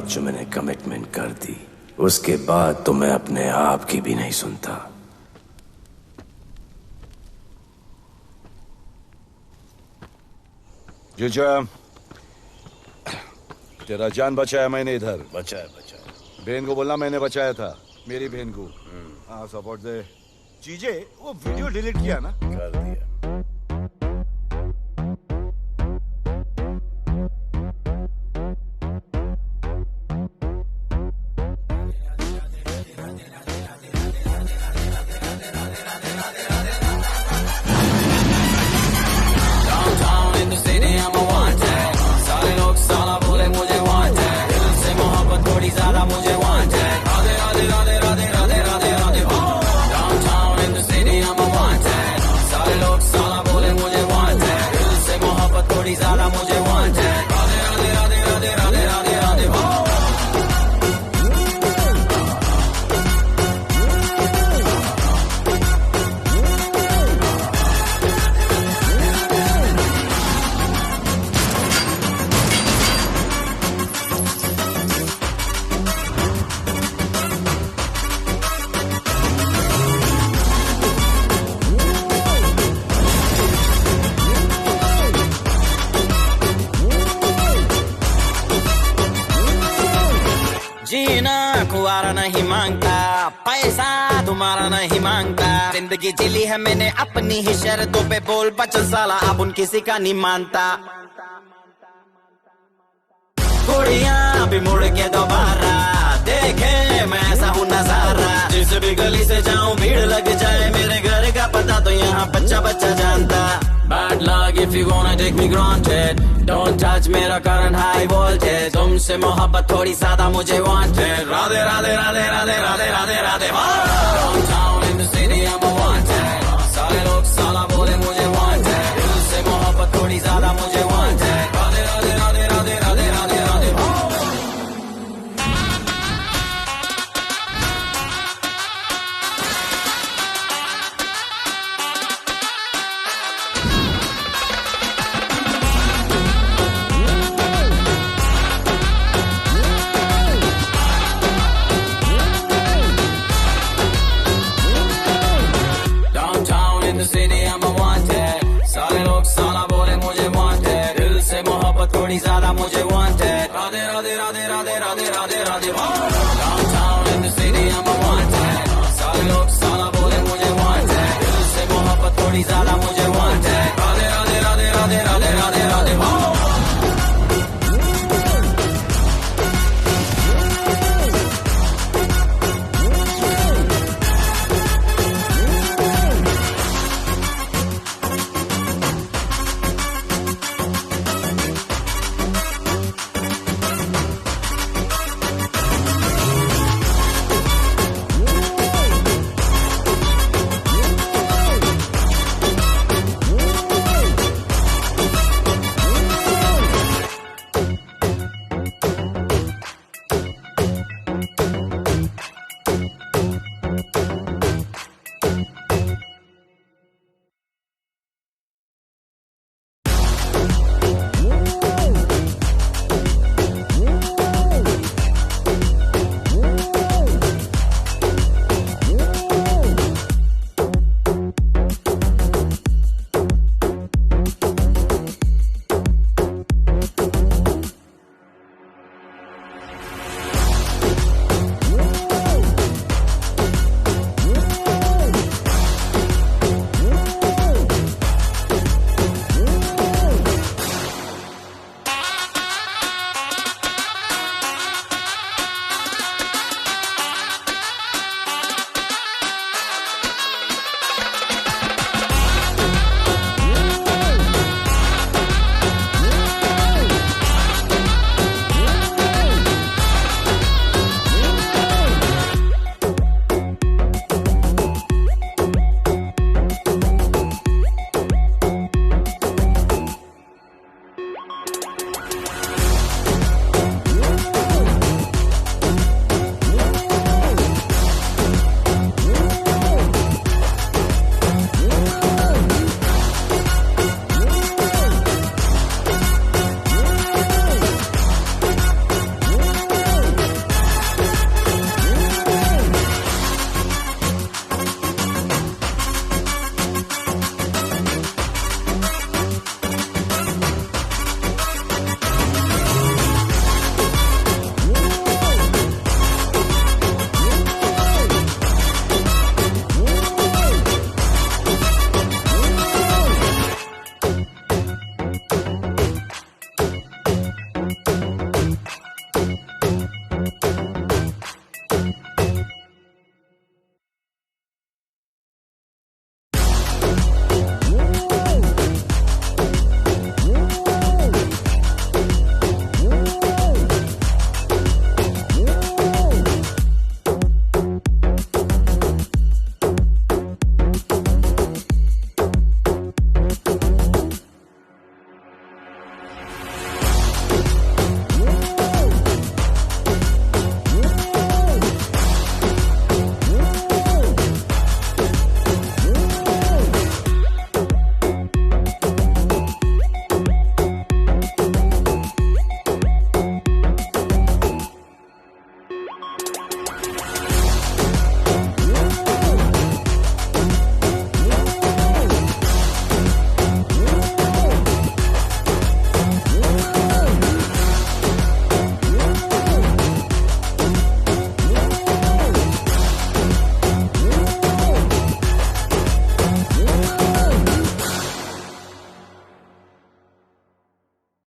बाद जो मैंने कमिटमेंट कर दी, उसके बाद तो मैं अपने आप की भी नहीं सुनता। जीजा, तेरा जान बचाया मैंने इधर। बचाया। बहन को बोलना मैंने बचाया था, मेरी बहन को। हाँ, सपोर्ट दे। चीजे, वो वीडियो डिलीट किया ना? कर दिया। खुआरा नहीं मांगता, पैसा तुम्हारा नहीं मांगता। जिंदगी जिली है मैंने अपनी ही शर्तों पे, बोल बचन साला अब उन किसी का नहीं मानता। कुड़ियां भी मुड़ के दोबारा देखे मैं ऐसा हूँ नजारा। जिस भी गली से जाऊं भीड़ लग जाए, मेरे घर का पता तो यहाँ बच्चा बच्चा जानता। Bad luck if you gonna take me granted, don't touch मेरा current high voltage। तुमसे मोहब्बत थोड़ी ज्यादा मुझे wanted। Radhe Radhe Radhe Radhe Radhe Radhe Radhe. Downtown in the city I'm a wanted, सारे लोग साला बोले मुझे wanted। दिल से मोहब्बत थोड़ी ज्यादा मुझे wanted। राधे राधे राधे राधे राधे राधे राधे। थोड़ी ज्यादा मुझे wanted। Radhe Radhe Radhe Radhe Radhe Radhe Radhe. Downtown in the city I'm a wanted, सारे लोग साला बोले मुझे wanted। दिल से मोहब्बत थोड़ी ज्यादा मुझे